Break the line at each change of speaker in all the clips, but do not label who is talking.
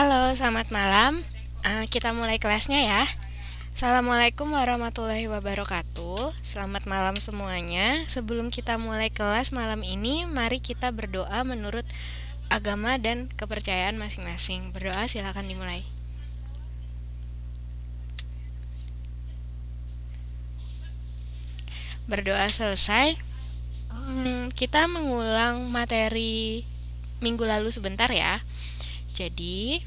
Halo, selamat malam. Kita mulai kelasnya ya. Assalamualaikum warahmatullahi wabarakatuh. Selamat malam semuanya. Sebelum kita mulai kelas malam ini, mari kita berdoa menurut agama dan kepercayaan masing-masing. Berdoa silakan dimulai. Berdoa selesai. Kita mengulang materi minggu lalu sebentar ya. Jadi,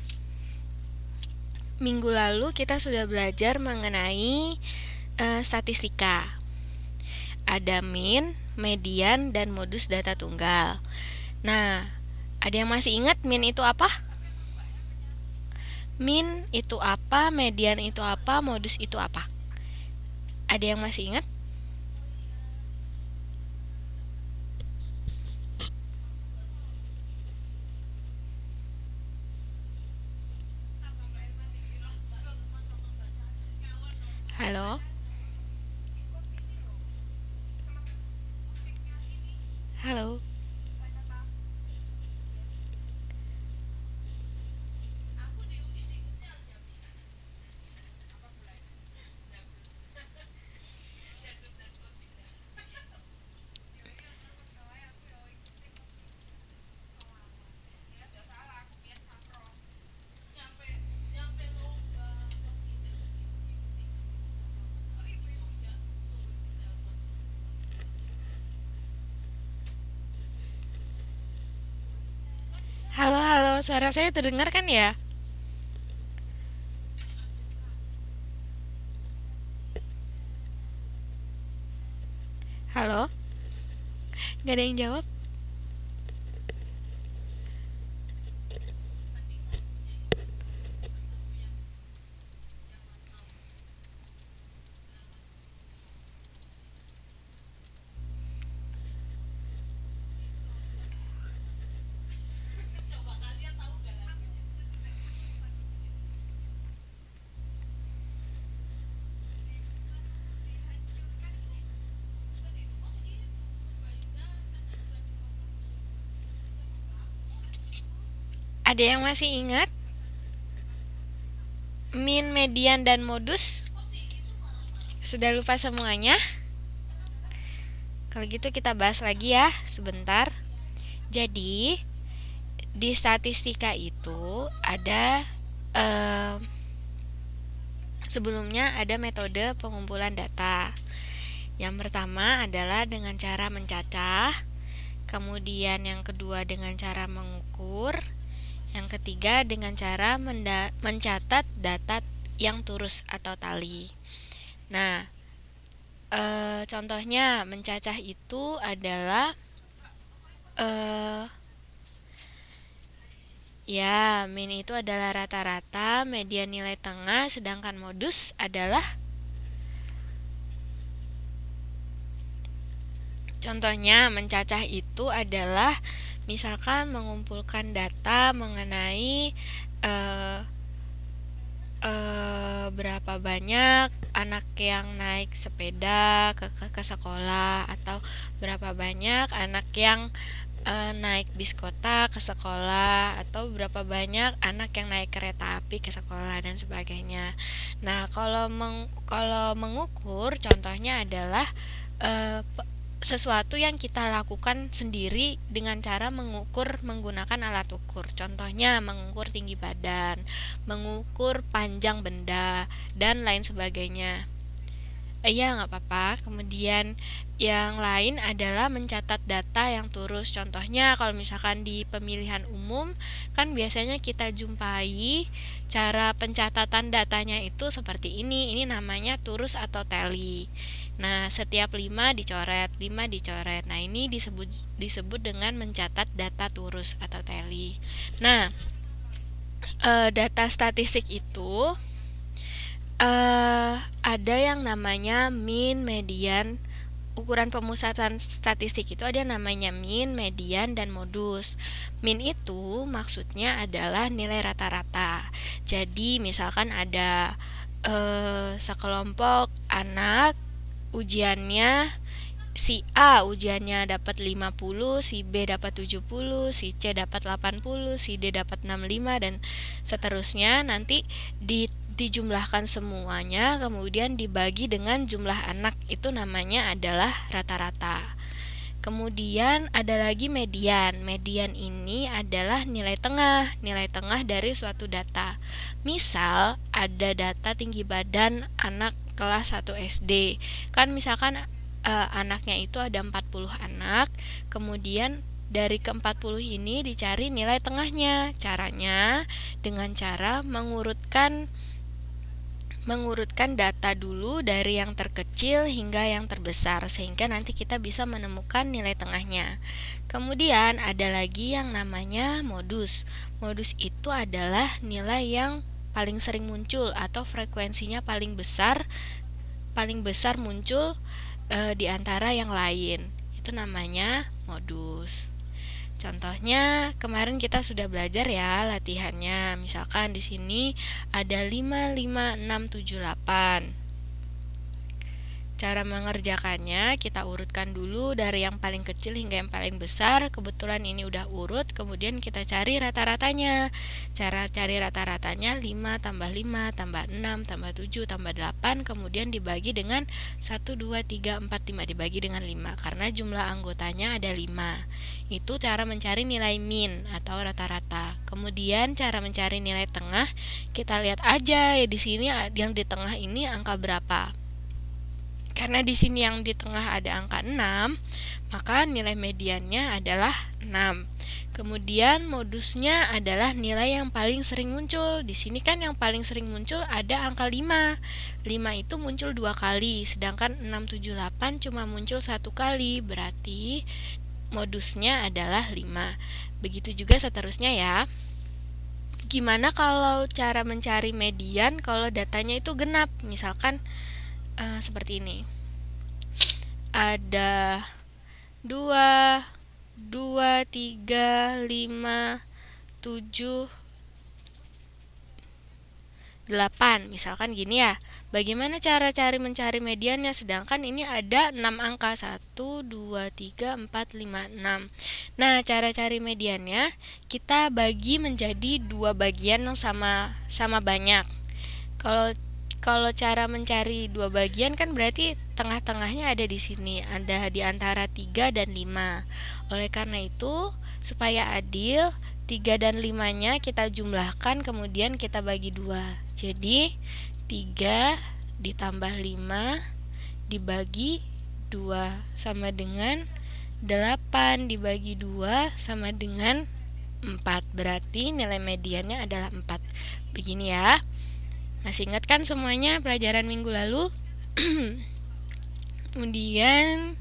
minggu lalu kita sudah belajar mengenai statistika. Ada min, median, dan modus data tunggal. Nah, ada yang masih ingat min itu apa? Min itu apa, median itu apa, modus itu apa? Ada yang masih ingat? Halo? Halo? Halo, halo, suara saya terdengar kan ya? Halo? Gak ada yang jawab? Ada yang masih ingat? Min, median, dan modus? Sudah lupa semuanya? Kalau gitu kita bahas lagi ya, sebentar. Jadi, di statistika itu ada eh, sebelumnya ada metode pengumpulan data. Yang pertama adalah dengan cara mencacah, kemudian yang kedua dengan cara mengukur, yang ketiga dengan cara mencatat data yang turus atau tali. Nah, contohnya mencacah itu adalah eh, ya, min itu adalah rata-rata, median nilai tengah, sedangkan modus adalah contohnya mencacah itu adalah misalkan mengumpulkan data mengenai eh, berapa banyak anak yang naik sepeda ke sekolah, atau berapa banyak anak yang naik bis kota ke sekolah, atau berapa banyak anak yang naik kereta api ke sekolah dan sebagainya. Nah, kalau mengukur contohnya adalah eh, sesuatu yang kita lakukan sendiri dengan cara mengukur menggunakan alat ukur. Contohnya mengukur tinggi badan, mengukur panjang benda, dan lain sebagainya. Iya, nggak apa-apa. Kemudian yang lain adalah mencatat data yang turus. Contohnya kalau misalkan di pemilihan umum, kan biasanya kita jumpai cara pencatatan datanya itu seperti ini. Ini namanya turus atau tally. Nah, setiap 5 dicoret, 5 dicoret. Nah, ini disebut dengan mencatat data turus atau tally. Nah, data statistik itu ada yang namanya min, median. Ukuran pemusatan statistik itu ada yang namanya min, median, dan modus. Min itu maksudnya adalah nilai rata-rata. Jadi misalkan ada sekelompok anak ujiannya si A ujiannya dapat 50, si B dapat 70, si C dapat 80, si D dapat 65 dan seterusnya. Nanti dijumlahkan semuanya kemudian dibagi dengan jumlah anak, itu namanya adalah rata-rata. Kemudian ada lagi median. Median ini adalah nilai tengah dari suatu data. Misal ada data tinggi badan anak kelas 1 SD. Kan misalkan anaknya itu ada 40 anak, kemudian dari ke-40 ini dicari nilai tengahnya. Caranya dengan cara mengurutkan data dulu dari yang terkecil hingga yang terbesar, sehingga nanti kita bisa menemukan nilai tengahnya. Kemudian ada lagi yang namanya modus. Modus itu adalah nilai yang paling sering muncul atau frekuensinya paling besar muncul di antara yang lain. Itu namanya modus. Contohnya kemarin kita sudah belajar ya latihannya. Misalkan di sini ada 5, 5, 6, 7, 8. Cara mengerjakannya kita urutkan dulu dari yang paling kecil hingga yang paling besar. Kebetulan ini udah urut, kemudian kita cari rata-ratanya. Cara cari rata-ratanya 5 tambah 5 tambah 6 tambah 7 tambah 8, kemudian dibagi dengan 1, 2, 3, 4, 5, dibagi dengan 5 karena jumlah anggotanya ada 5. Itu cara mencari nilai min atau rata-rata. Kemudian cara mencari nilai tengah, kita lihat aja ya di sini yang di tengah ini angka berapa. Karena di sini yang di tengah ada angka 6, maka nilai mediannya adalah 6. Kemudian modusnya adalah nilai yang paling sering muncul. Di sini kan yang paling sering muncul ada angka 5. 5 itu muncul 2 kali, sedangkan 6, 7, 8 cuma muncul 1 kali. Berarti modusnya adalah 5. Begitu juga seterusnya ya. Gimana kalau cara mencari median kalau datanya itu genap? Misalkan seperti ini. Ada 2, 2, 3, 5, 7, 8. Misalkan gini ya. Bagaimana cara mencari mediannya? Sedangkan ini ada 6 angka. 1, 2, 3, 4, 5, 6. Nah, cara cari mediannya kita bagi menjadi 2 bagian yang sama banyak. Kalau cara mencari 2 bagian kan berarti tengah-tengahnya ada di sini, ada di antara 3 dan 5. Oleh karena itu, supaya adil, 3 dan 5-nya kita jumlahkan kemudian kita bagi 2. Jadi 3 ditambah 5 dibagi 2 sama dengan 8 dibagi 2 sama dengan 4. Berarti nilai mediannya adalah 4. Begini ya. Masih ingat kan semuanya pelajaran minggu lalu? Kemudian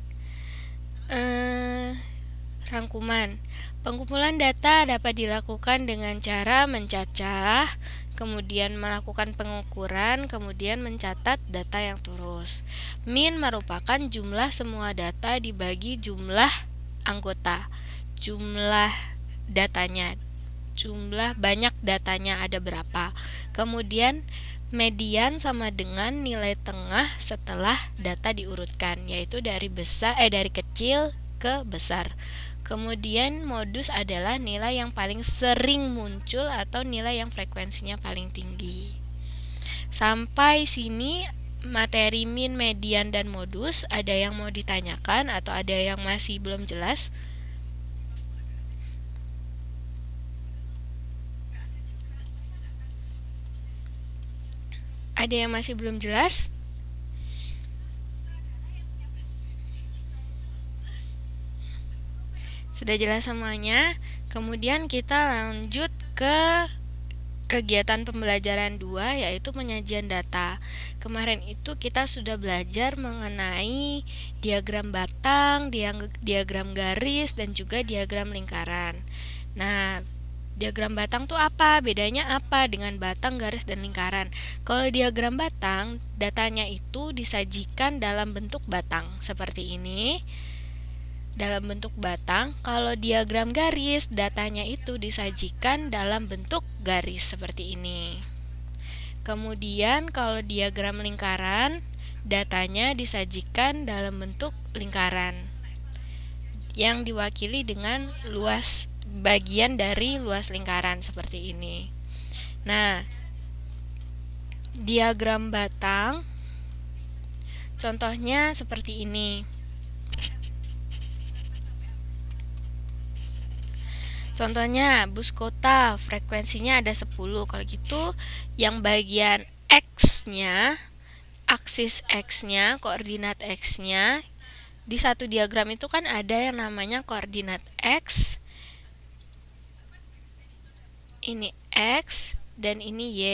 rangkuman. Pengumpulan data dapat dilakukan dengan cara mencacah, kemudian melakukan pengukuran, kemudian mencatat data yang terus. Min merupakan jumlah semua data dibagi jumlah anggota. Jumlah datanya, jumlah banyak datanya ada berapa. Kemudian median sama dengan nilai tengah setelah data diurutkan, yaitu dari kecil ke besar. Kemudian modus adalah nilai yang paling sering muncul atau nilai yang frekuensinya paling tinggi. Sampai sini materi min, median, dan modus. Ada yang mau ditanyakan atau ada yang masih belum jelas? Ada yang masih belum jelas? Sudah jelas semuanya? Kemudian kita lanjut ke kegiatan pembelajaran 2, yaitu penyajian data. Kemarin itu kita sudah belajar mengenai diagram batang, diagram garis, dan juga diagram lingkaran. Nah, diagram batang tuh apa? Bedanya apa dengan batang, garis, dan lingkaran? Kalau diagram batang, datanya itu disajikan dalam bentuk batang seperti ini. Dalam bentuk batang. Kalau diagram garis, datanya itu disajikan dalam bentuk garis seperti ini. Kemudian kalau diagram lingkaran, datanya disajikan dalam bentuk lingkaran yang diwakili dengan luas bagian dari luas lingkaran seperti ini. Nah, diagram batang contohnya seperti ini. Contohnya bus kota frekuensinya ada 10. Kalau gitu yang bagian X-nya, aksis X-nya, koordinat X-nya, di satu diagram itu kan ada yang namanya koordinat X, ini X, dan ini Y.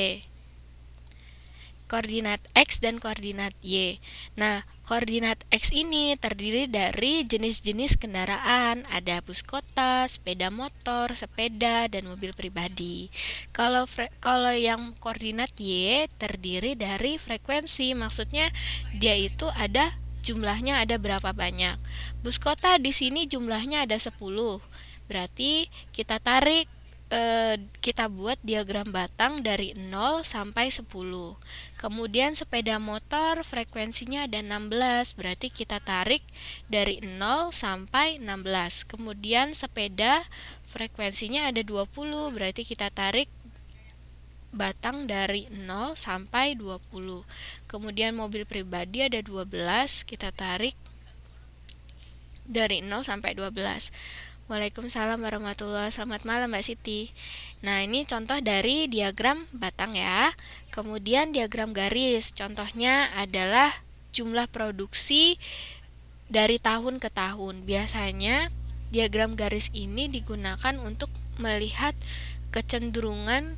Koordinat X dan koordinat Y. Nah, koordinat X ini terdiri dari jenis-jenis kendaraan, ada bus kota, sepeda motor, sepeda, dan mobil pribadi. Kalau yang koordinat Y terdiri dari frekuensi, maksudnya dia itu ada jumlahnya ada berapa banyak. Bus kota di sini jumlahnya ada 10. Berarti kita tarik kita buat diagram batang dari 0 sampai 10. Kemudian sepeda motor frekuensinya ada 16, berarti kita tarik dari 0 sampai 16. Kemudian sepeda frekuensinya ada 20, berarti kita tarik batang dari 0 sampai 20. Kemudian mobil pribadi ada 12, kita tarik dari 0 sampai 12. Waalaikumsalam warahmatullahi wabarakatuh. Selamat malam Mbak Siti. Nah, ini contoh dari diagram batang ya. Kemudian diagram garis. Contohnya adalah jumlah produksi dari tahun ke tahun. Biasanya diagram garis ini digunakan untuk melihat kecenderungan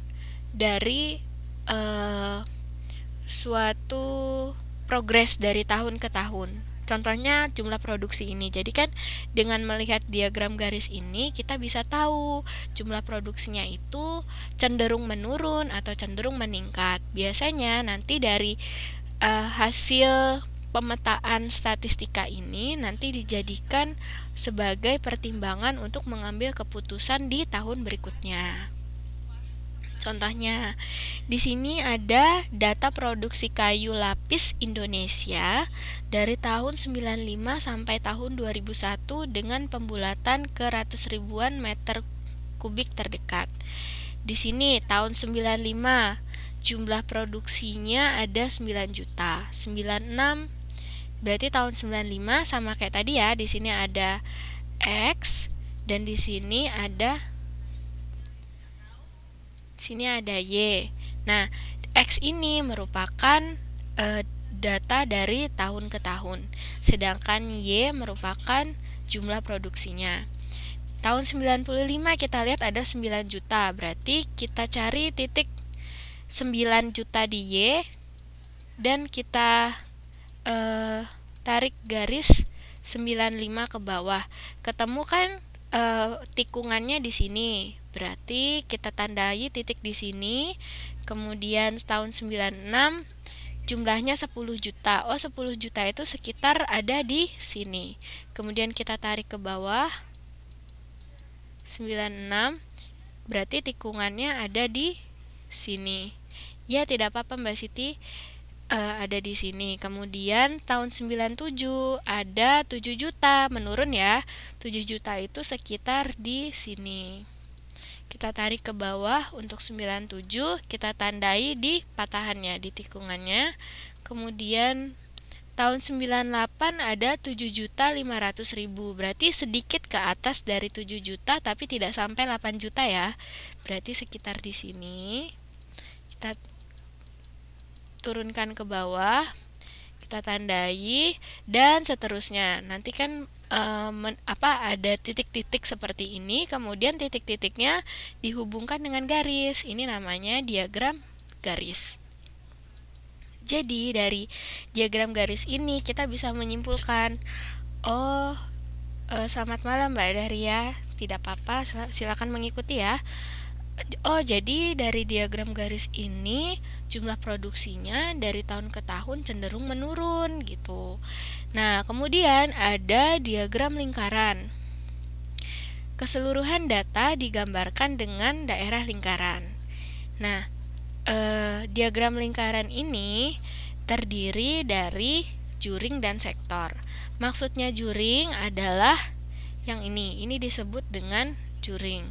dari suatu progres dari tahun ke tahun. Contohnya jumlah produksi ini. Jadi kan dengan melihat diagram garis ini kita bisa tahu jumlah produksinya itu cenderung menurun atau cenderung meningkat. Biasanya nanti dari hasil pemetaan statistika ini nanti dijadikan sebagai pertimbangan untuk mengambil keputusan di tahun berikutnya. Contohnya, di sini ada data produksi kayu lapis Indonesia dari tahun 95 sampai tahun 2001 dengan pembulatan ke ratus ribuan meter kubik terdekat. Di sini tahun 95 jumlah produksinya ada 9 juta. 96 berarti tahun 95 sama kayak tadi ya, di sini ada X dan di sini ada Y. Nah, X ini merupakan data dari tahun ke tahun, sedangkan Y merupakan jumlah produksinya. Tahun 95 kita lihat ada 9 juta, berarti kita cari titik 9 juta di Y dan kita tarik garis 95 ke bawah. Ketemu kan tikungannya di sini. Berarti kita tandai titik di sini. Kemudian tahun 96 jumlahnya 10 juta. Oh, 10 juta itu sekitar ada di sini. Kemudian kita tarik ke bawah 96. Berarti tikungannya ada di sini. Ya, tidak apa-apa Mbak Siti. Ada di sini. Kemudian tahun 97 ada 7 juta, menurun ya. 7 juta itu sekitar di sini. Kita tarik ke bawah untuk 97, kita tandai di patahannya, di tikungannya. Kemudian tahun 98 ada 7.500.000, berarti sedikit ke atas dari 7 juta tapi tidak sampai 8 juta ya. Berarti sekitar di sini. Kita turunkan ke bawah, kita tandai dan seterusnya. Nanti kan ada titik-titik seperti ini, kemudian titik-titiknya dihubungkan dengan garis. Ini namanya diagram garis. Jadi dari diagram garis ini kita bisa menyimpulkan, selamat malam Mbak Daria, tidak apa-apa, silakan mengikuti ya. Jadi dari diagram garis ini jumlah produksinya dari tahun ke tahun cenderung menurun gitu. Nah, kemudian ada diagram lingkaran. Keseluruhan data digambarkan dengan daerah lingkaran. Nah, diagram lingkaran ini terdiri dari juring dan sektor. Maksudnya juring adalah yang ini disebut dengan juring.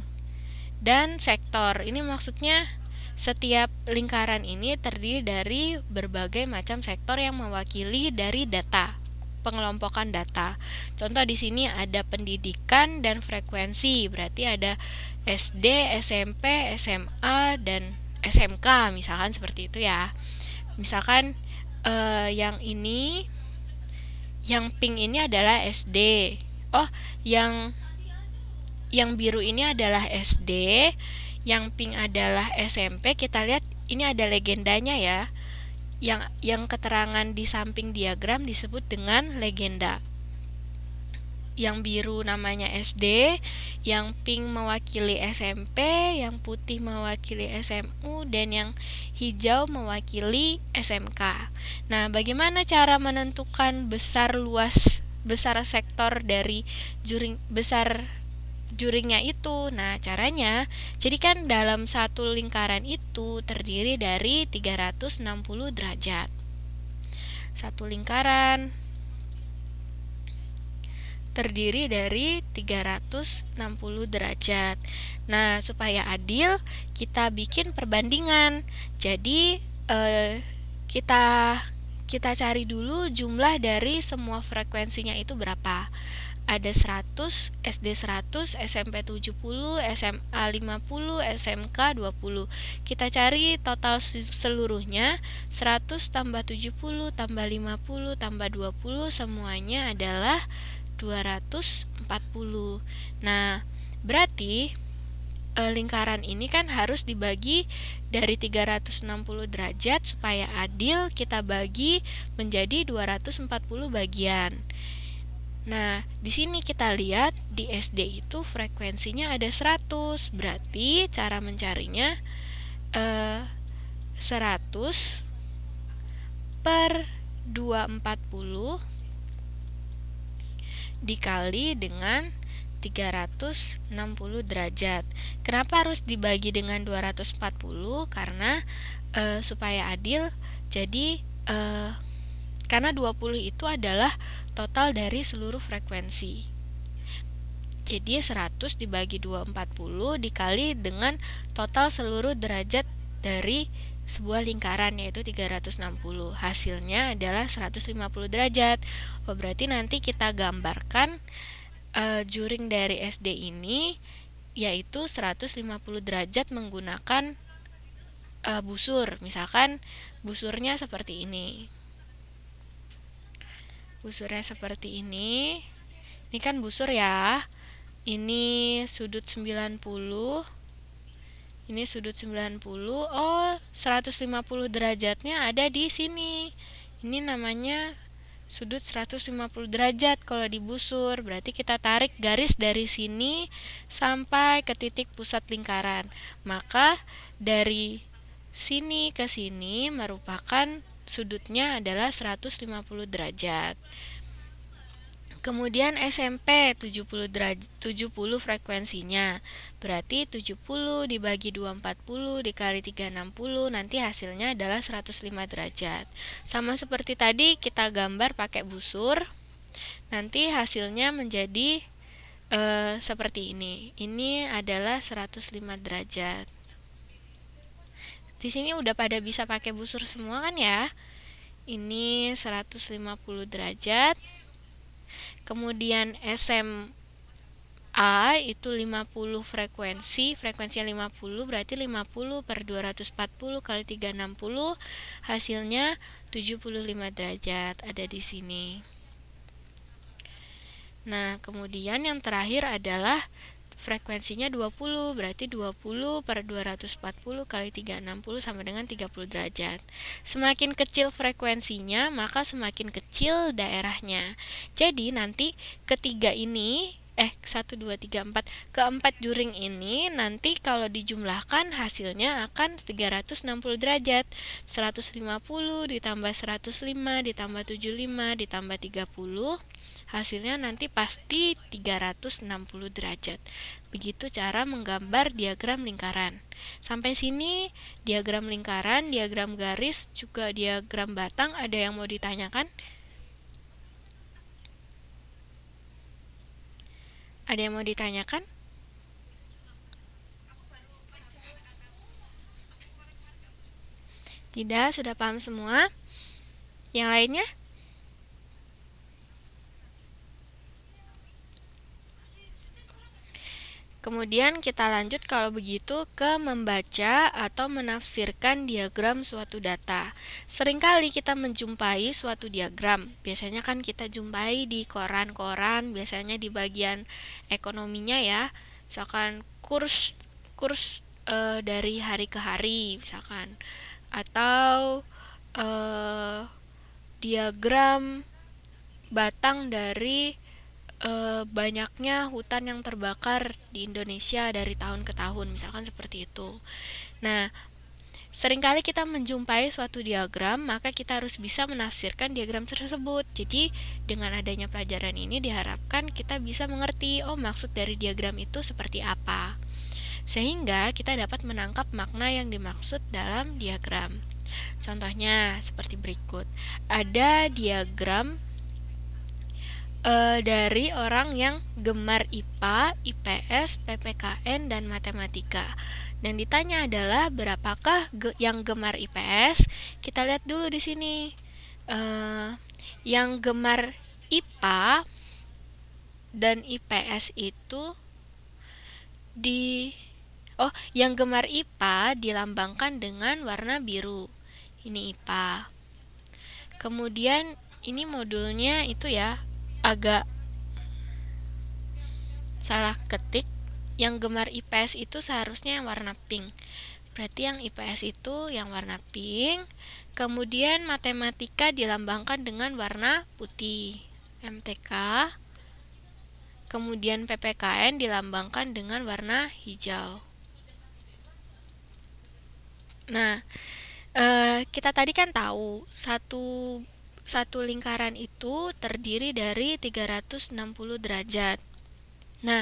Dan sektor, ini maksudnya setiap lingkaran ini terdiri dari berbagai macam sektor yang mewakili dari data, pengelompokan data. Contoh di sini ada pendidikan dan frekuensi, berarti ada SD, SMP, SMA, dan SMK, misalkan seperti itu ya. Misalkan yang ini, yang pink ini adalah SD. Oh, yang biru ini adalah SD, yang pink adalah SMP. Kita lihat ini ada legendanya ya. Yang keterangan di samping diagram disebut dengan legenda. Yang biru namanya SD, yang pink mewakili SMP, yang putih mewakili SMU, dan yang hijau mewakili SMK. Nah, bagaimana cara menentukan besar sektor dari juringnya itu? Nah, caranya, jadi kan dalam satu lingkaran itu terdiri dari 360 derajat. Satu lingkaran terdiri dari 360 derajat. Nah, supaya adil, kita bikin perbandingan. Jadi, kita cari dulu jumlah dari semua frekuensinya itu berapa. Ada 100, SD 100, SMP 70, SMA 50, SMK 20. Kita cari total seluruhnya, 100 tambah 70 tambah 50 tambah 20, semuanya adalah 240. Nah, berarti lingkaran ini kan harus dibagi dari 360 derajat. Supaya adil, kita bagi menjadi 240 bagian. Nah, di sini kita lihat di SD itu frekuensinya ada 100. Berarti cara mencarinya 100 per 240 dikali dengan 360 derajat. Kenapa harus dibagi dengan 240? Karena supaya adil, jadi karena 20 itu adalah total dari seluruh frekuensi. Jadi 100 dibagi 240 dikali dengan total seluruh derajat dari sebuah lingkaran, yaitu 360. Hasilnya adalah 150 derajat. Oh, berarti nanti kita gambarkan juring dari SD ini yaitu 150 derajat menggunakan busur. Misalkan busurnya seperti ini. Busurnya seperti ini. Ini kan busur ya. Ini sudut 90. Ini sudut 90. Oh, 150 derajatnya ada di sini. Ini namanya sudut 150 derajat kalau di busur. Berarti kita tarik garis dari sini sampai ke titik pusat lingkaran. Maka dari sini ke sini merupakan sudutnya adalah 150 derajat. Kemudian SMP 70 frekuensinya. Berarti 70 dibagi 240 dikali 360, nanti hasilnya adalah 105 derajat. Sama seperti tadi kita gambar pakai busur. Nanti hasilnya menjadi seperti ini. Ini adalah 105 derajat. Di sini udah pada bisa pakai busur semua kan ya? Ini 150 derajat. Kemudian SMA itu 50 frekuensinya 50, berarti 50 per 240 kali 360, hasilnya 75 derajat, ada di sini. Nah, kemudian yang terakhir adalah frekuensinya 20, berarti 20 per 240 kali 360 sama dengan 30 derajat. Semakin kecil frekuensinya, maka semakin kecil daerahnya. Jadi nanti ketiga ini, 1, 2, 3, 4, keempat juring ini nanti kalau dijumlahkan hasilnya akan 360 derajat. 150 ditambah 105 ditambah 75 ditambah 30, hasilnya nanti pasti 360 derajat. Begitu cara menggambar diagram lingkaran. Sampai sini diagram lingkaran, diagram garis, juga diagram batang. Ada yang mau ditanyakan? Ada yang mau ditanyakan? Tidak, sudah paham semua? Yang lainnya? Kemudian kita lanjut kalau begitu ke membaca atau menafsirkan diagram suatu data. Seringkali kita menjumpai suatu diagram. Biasanya kan kita jumpai di koran-koran, biasanya di bagian ekonominya ya. Misalkan kurs kurs dari hari ke hari misalkan, atau diagram batang dari banyaknya hutan yang terbakar di Indonesia dari tahun ke tahun, misalkan seperti itu. Nah, seringkali kita menjumpai suatu diagram, maka kita harus bisa menafsirkan diagram tersebut. Jadi, dengan adanya pelajaran ini diharapkan kita bisa mengerti, oh maksud dari diagram itu seperti apa. Sehingga kita dapat menangkap makna yang dimaksud dalam diagram. Contohnya seperti berikut. Ada diagram dari orang yang gemar IPA, IPS, PPKN, dan matematika. Dan ditanya adalah berapakah yang gemar IPS? Kita lihat dulu di sini. Yang gemar IPA dan IPS itu yang gemar IPA dilambangkan dengan warna biru. Ini IPA. Kemudian ini modulnya itu ya agak salah ketik. Yang gemar IPS itu seharusnya yang warna pink. Berarti yang IPS itu yang warna pink. Kemudian matematika dilambangkan dengan warna putih. MTK. Kemudian PPKN dilambangkan dengan warna hijau. Nah, kita tadi kan tahu satu lingkaran itu terdiri dari 360 derajat. Nah,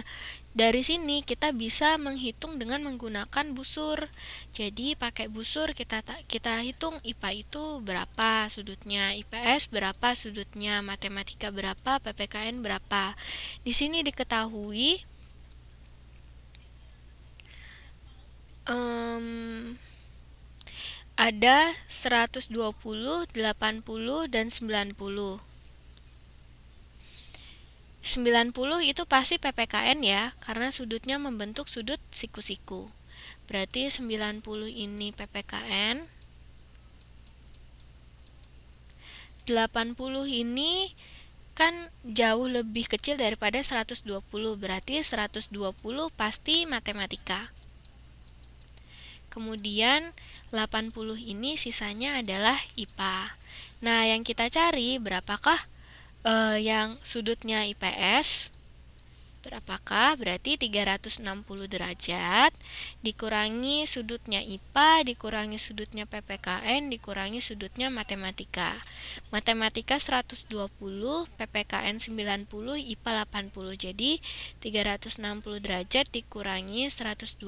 dari sini kita bisa menghitung dengan menggunakan busur. Jadi pakai busur kita hitung IPA itu berapa sudutnya, IPS berapa sudutnya, matematika berapa, PPKN berapa. Di sini diketahui ada 120, 80, dan 90. 90 itu pasti PPKN ya, karena sudutnya membentuk sudut siku-siku. Berarti 90 ini PPKN. 80 ini kan jauh lebih kecil daripada 120, berarti 120 pasti matematika. Kemudian 80 ini sisanya adalah IPA. Nah, yang kita cari berapakah yang sudutnya IPS? Berapakah? Berarti 360 derajat dikurangi sudutnya IPA, dikurangi sudutnya PPKN, dikurangi sudutnya matematika. Matematika 120, PPKN 90, IPA 80. Jadi 360 derajat dikurangi 120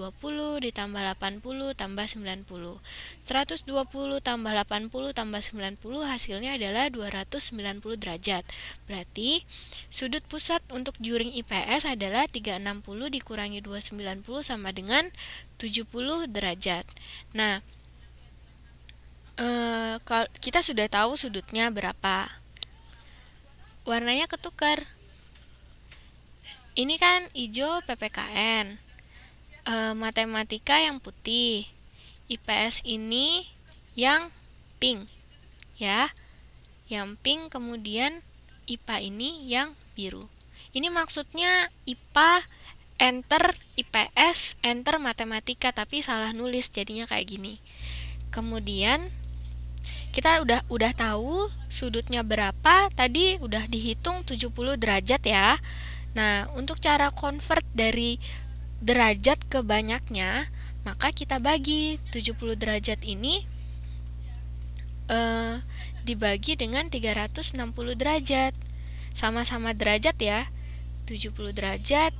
ditambah 80 tambah 90. 120 tambah 80 tambah 90 hasilnya adalah 290 derajat. Berarti sudut pusat untuk juring IPS adalah 360 dikurangi 290 sama dengan 70 derajat. Nah, kita sudah tahu sudutnya berapa. Warnanya ketukar. Ini kan hijau PPKN. Matematika yang putih. IPS ini yang pink. Ya. Yang pink, kemudian IPA ini yang biru. Ini maksudnya IPA enter IPS enter matematika, tapi salah nulis jadinya kayak gini. Kemudian kita udah tahu sudutnya berapa, tadi udah dihitung 70 derajat ya. Nah, untuk cara convert dari derajat ke banyaknya, maka kita bagi 70 derajat ini dibagi dengan 360 derajat. Sama-sama derajat ya. 70 derajat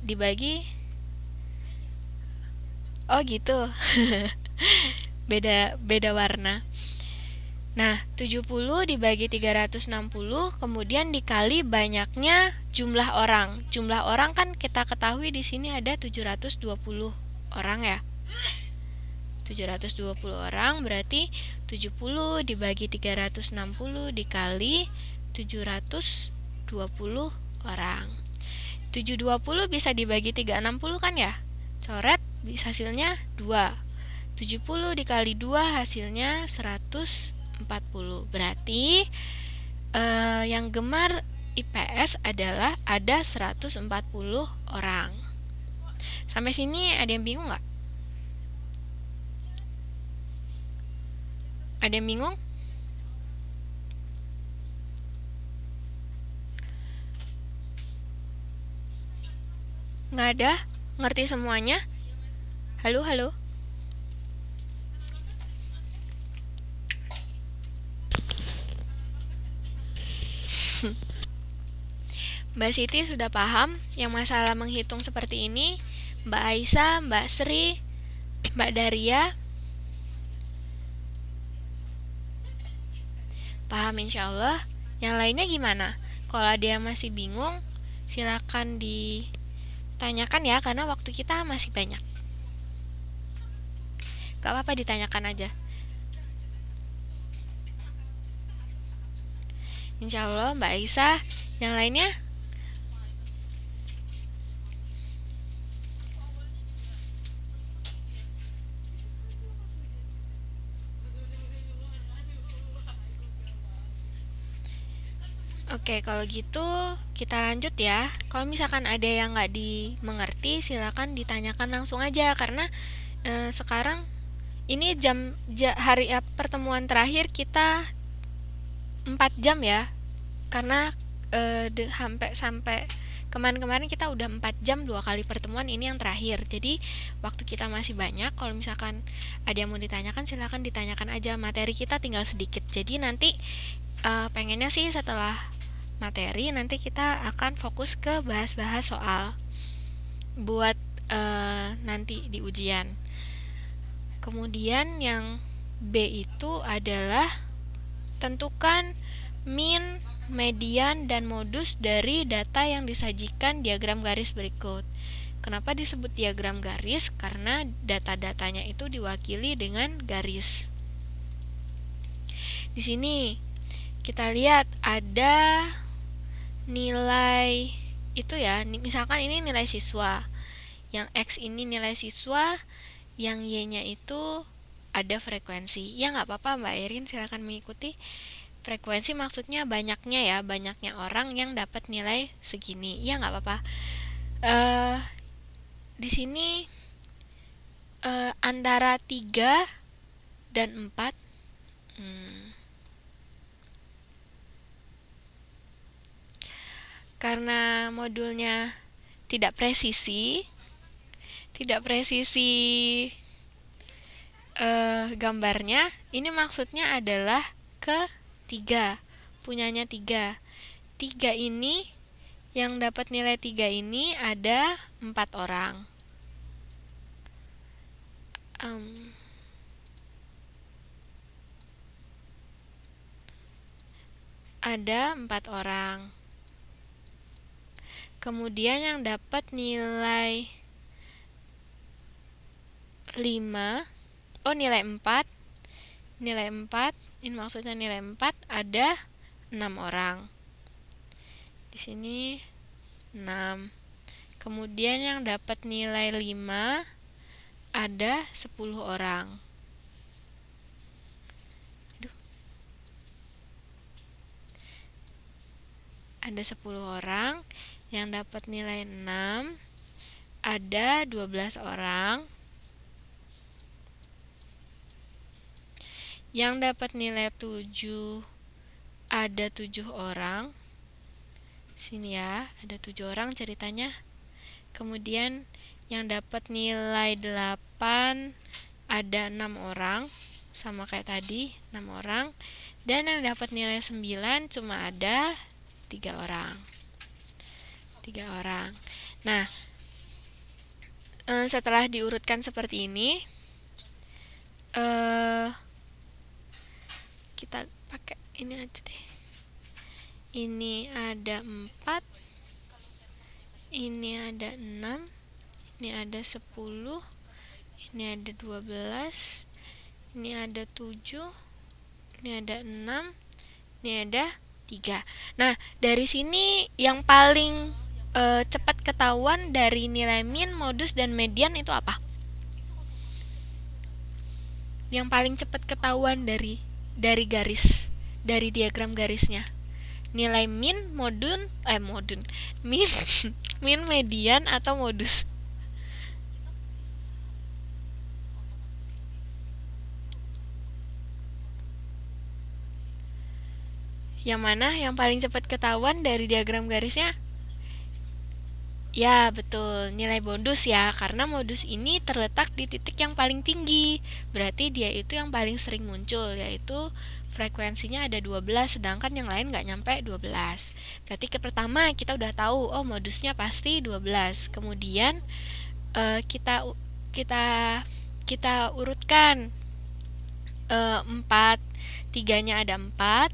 dibagi. Oh gitu. beda warna. Nah, 70 dibagi 360 kemudian dikali banyaknya jumlah orang. Jumlah orang kan kita ketahui di sini ada 720 orang ya. 720 orang berarti 70 dibagi 360 dikali 720 orang. 720 bisa dibagi 360 kan ya? Coret bisa hasilnya 2. 70 dikali 2 hasilnya 140. Berarti yang gemar IPS adalah ada 140 orang. Sampai sini ada yang bingung nggak? Ada yang bingung? Nggak ada? Ngerti semuanya? Halo, halo? Mbak Siti sudah paham yang masalah menghitung seperti ini? Mbak Aisyah, Mbak Sri, Mbak Daria? Paham insya Allah. Yang lainnya gimana? Kalau ada yang masih bingung, silakan ditanyakan ya, karena waktu kita masih banyak. Gak apa-apa, ditanyakan aja. Insya Allah Mbak Aisyah. Yang lainnya? Oke, kalau gitu kita lanjut ya. Kalau misalkan ada yang nggak dimengerti, silakan ditanyakan langsung aja, karena sekarang ini hari pertemuan terakhir kita 4 jam ya, karena sampai kemarin-kemarin kita udah 4 jam 2 kali pertemuan, ini yang terakhir. Jadi waktu kita masih banyak. Kalau misalkan ada yang mau ditanyakan, silakan ditanyakan aja. Materi kita tinggal sedikit. Jadi nanti pengennya sih setelah materi nanti kita akan fokus ke bahas-bahas soal buat nanti di ujian. Kemudian yang B itu adalah tentukan min, median, dan modus dari data yang disajikan diagram garis berikut. Kenapa disebut diagram garis? Karena data-datanya itu diwakili dengan garis. Di sini kita lihat ada nilai itu ya, misalkan ini nilai siswa, yang X ini nilai siswa, yang Y-nya itu ada frekuensi. Ya nggak apa-apa Mbak Erin, silakan mengikuti. Frekuensi maksudnya banyaknya ya, banyaknya orang yang dapat nilai segini. Ya nggak apa-apa. Di sini antara 3 dan 4 karena modulnya tidak presisi gambarnya, ini maksudnya adalah ke 3, punyanya 3. 3 ini, yang dapat nilai 3 ini ada 4 orang. Ada 4 orang. Kemudian yang dapat nilai 5, nilai 4. Nilai 4, ini maksudnya nilai 4 ada 6 orang. Di sini 6. Kemudian yang dapat nilai 5 ada 10 orang. Ada 10 orang. Yang dapat nilai 6 ada 12 orang. Yang dapat nilai 7 ada 7 orang. Sini ya, ada 7 orang ceritanya. Kemudian yang dapat nilai 8 ada 6 orang, sama kayak tadi, 6 orang. Dan yang dapat nilai 9 cuma ada 3 orang. 3 orang. Nah, setelah diurutkan seperti ini, kita pakai ini aja deh. Ini ada 4, ini ada 6, ini ada 10, ini ada 12, ini ada 7, ini ada 6, ini ada 3. Nah, dari sini yang paling cepat ketahuan dari nilai min, modus, dan median itu apa? Yang paling cepat ketahuan dari garis, dari diagram garisnya. Nilai min, modun, min, min, median, atau modus? Yang mana yang paling cepat ketahuan dari diagram garisnya? Ya, betul. Nilai modus ya, karena modus ini terletak di titik yang paling tinggi. Berarti dia itu yang paling sering muncul, yaitu frekuensinya ada 12, sedangkan yang lain nggak nyampe 12. Berarti ke pertama kita udah tahu, oh modusnya pasti 12. Kemudian kita kita kita urutkan 4, tiganya ada 4.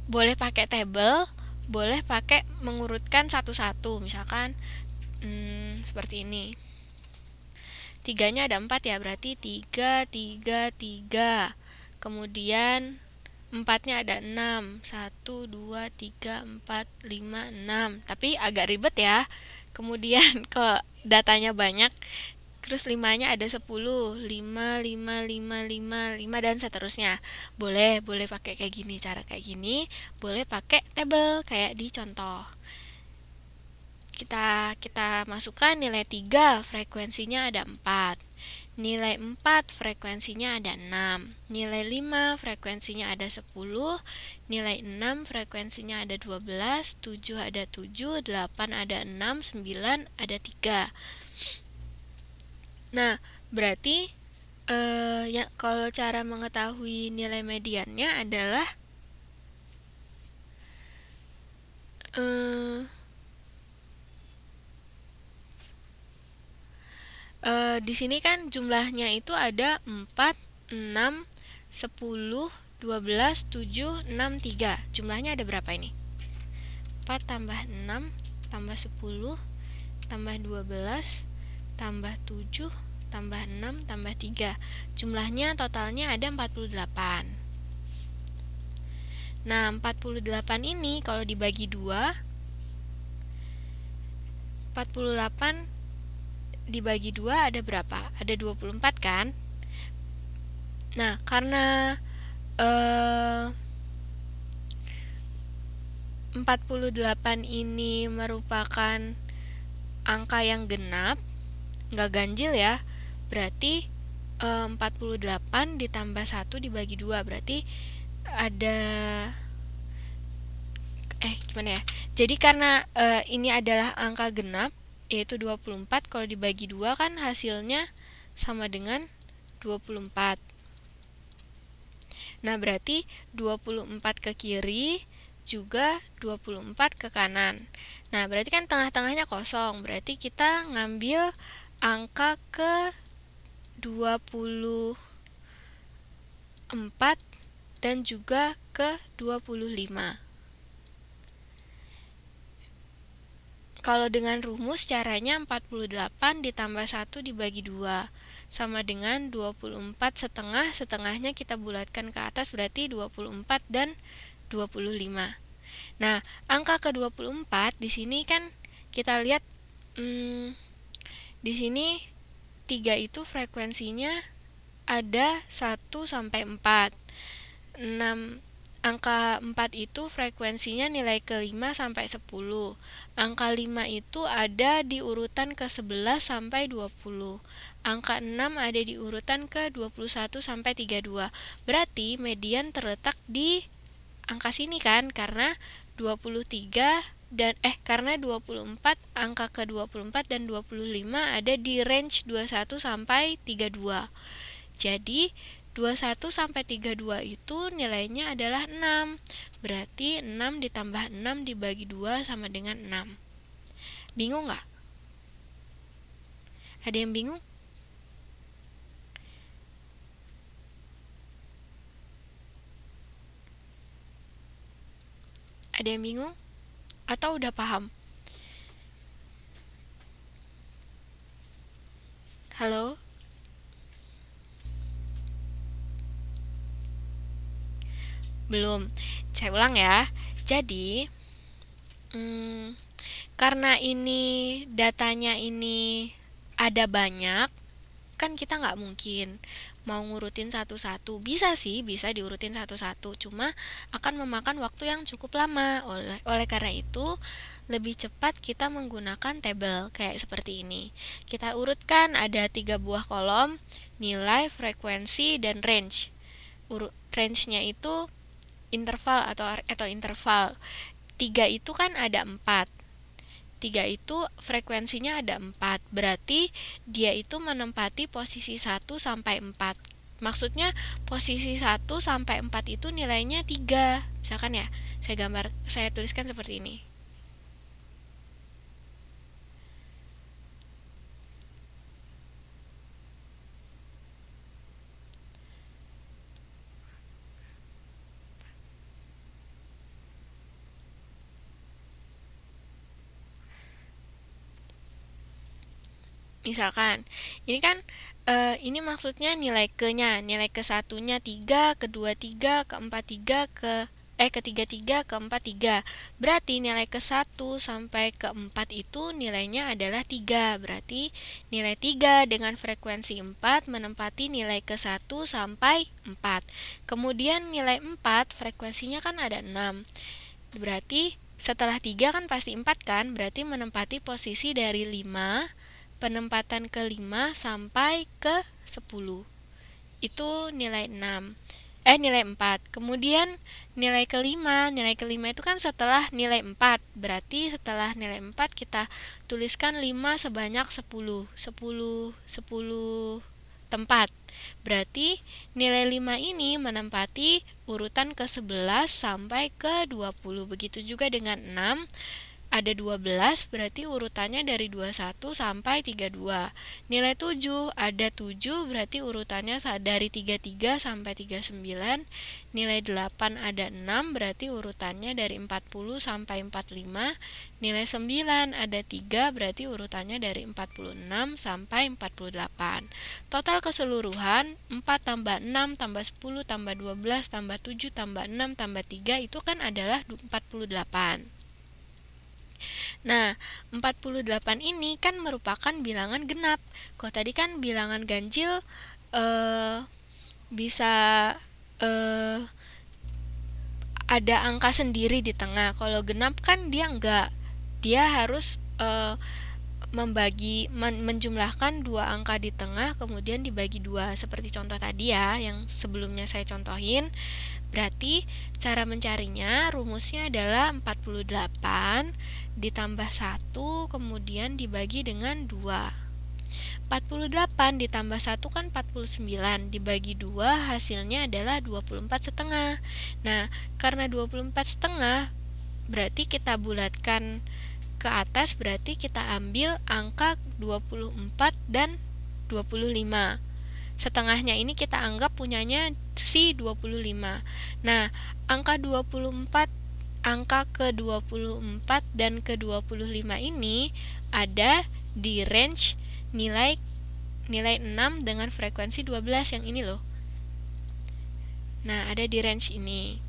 Boleh pakai table, boleh pakai mengurutkan satu-satu, misalkan seperti ini. Tiganya ada 4 ya, berarti 3, 3, 3. Kemudian empatnya ada 6, 1, 2, 3, 4, 5, 6. Tapi agak ribet ya. Kemudian kalau datanya banyak, terus limanya ada 10, 5, 5, 5, 5, 5, dan seterusnya. Boleh pakai kayak gini, cara kayak gini. Boleh pakai table kayak di contoh. Kita masukkan nilai 3, frekuensinya ada 4. Nilai 4, frekuensinya ada 6. Nilai 5, frekuensinya ada 10. Nilai 6, frekuensinya ada 12. 7 ada 7, 8 ada 6, 9 ada 3. Nah, berarti ya kalau cara mengetahui nilai mediannya adalah di sini kan jumlahnya itu ada 4, 6, 10, 12, 7, 6, 3. Jumlahnya ada berapa ini? 4 tambah 6 tambah 10 tambah 12 tambah 7 tambah 6 tambah 3. Jumlahnya totalnya ada 48. Nah, 48 ini kalau dibagi 2, 48 dibagi 2 ada berapa? Ada 24 kan? Nah, karena 48 ini merupakan angka yang genap, nggak ganjil ya. Berarti 48 ditambah 1 dibagi 2, berarti ada gimana ya? Jadi karena ini adalah angka genap, yaitu 24, kalau dibagi 2 kan hasilnya sama dengan 24. Nah, berarti 24 ke kiri juga 24 ke kanan. Nah, berarti kan tengah-tengahnya kosong. Berarti kita ngambil angka ke 24 dan juga ke 25. Kalau dengan rumus caranya 48 ditambah 1 dibagi 2 sama dengan 24 setengah, setengahnya kita bulatkan ke atas berarti 24 dan 25. Nah, angka ke-24 di sini kan kita lihat di sini 3 itu frekuensinya ada 1 sampai 4. 6 Angka 4 itu frekuensinya nilai ke-5 sampai 10. Angka 5 itu ada di urutan ke-11 sampai 20. Angka 6 ada di urutan ke-21 sampai 32. Berarti median terletak di angka sini kan, karena 23 karena 24, angka ke-24 dan 25 ada di range 21 sampai 32. Jadi 21 sampai 32 itu nilainya adalah 6. Berarti 6 ditambah 6 dibagi 2 sama dengan 6. Bingung nggak? Ada yang bingung? Ada yang bingung? Atau udah paham? Halo? Belum. Saya ulang ya. Jadi, hmm, karena ini datanya ini ada banyak, kan kita nggak mungkin mau ngurutin satu-satu. Bisa sih, bisa diurutin satu-satu, cuma akan memakan waktu yang cukup lama. Oleh karena itu, lebih cepat kita menggunakan tabel kayak seperti ini. Kita urutkan ada 3 buah kolom, nilai, frekuensi, dan range. Range-nya itu interval atau interval. 3 itu kan ada 4. 3 itu frekuensinya ada 4. Berarti dia itu menempati posisi 1 sampai 4. Maksudnya posisi 1 sampai 4 itu nilainya 3. Misalkan ya, saya tuliskan seperti ini. Misalkan, ini kan ini maksudnya nilai ke-nya, nilai ke-1-nya 3, kedua 3, keempat 3, ketiga 3, keempat 3. Berarti nilai ke-1 sampai ke-4 itu nilainya adalah 3. Berarti nilai 3 dengan frekuensi 4 menempati nilai ke-1 sampai 4. Kemudian nilai 4 frekuensinya kan ada 6. Berarti setelah 3 kan pasti 4 kan, berarti menempati posisi dari 5, penempatan ke-5 sampai ke-10. Itu nilai 6. Nilai 4. Kemudian nilai kelima itu kan setelah nilai 4. Berarti setelah nilai 4 kita tuliskan 5 sebanyak 10. 10 tempat. Berarti nilai 5 ini menempati urutan ke-11 sampai ke-20. Begitu juga dengan 6. Ada 12, berarti urutannya dari 21 sampai 32. Nilai 7, ada 7, berarti urutannya dari 33 sampai 39. Nilai 8 ada 6, berarti urutannya dari 40 sampai 45. Nilai 9 ada 3, berarti urutannya dari 46 sampai 48. Total keseluruhan 4 tambah 6 tambah 10 tambah 12 tambah 7 tambah 6 tambah 3 itu kan adalah 48. Nah, 48 ini kan merupakan bilangan genap. Kalau tadi kan bilangan ganjil bisa eh, ada angka sendiri di tengah. Kalau genap kan dia enggak. Dia harus menjumlahkan 2 angka di tengah kemudian dibagi 2 seperti contoh tadi ya yang sebelumnya saya contohin. Berarti cara mencarinya rumusnya adalah 48 ditambah 1 kemudian dibagi dengan 2. 48 ditambah 1 kan 49, dibagi 2 hasilnya adalah 24,5. Nah, karena 24,5 berarti kita bulatkan ke atas, berarti kita ambil angka 24 dan 25. Setengahnya ini kita anggap punyanya si 25. Nah, angka 24, angka ke-24 dan ke-25 ini ada di range nilai 6 dengan frekuensi 12 yang ini loh. Nah, ada di range ini.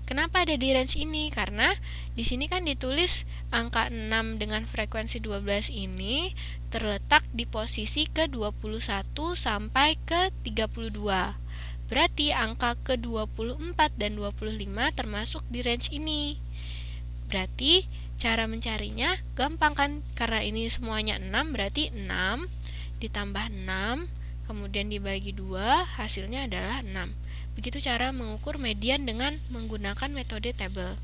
Kenapa ada di range ini? Karena di sini kan ditulis angka 6 dengan frekuensi 12 ini terletak di posisi ke-21 sampai ke-32. Berarti angka ke-24 dan 25 termasuk di range ini. Berarti cara mencarinya gampang kan? Karena ini semuanya 6, berarti 6 ditambah 6 kemudian dibagi 2 hasilnya adalah 6. Begitu cara mengukur median dengan menggunakan metode tabel.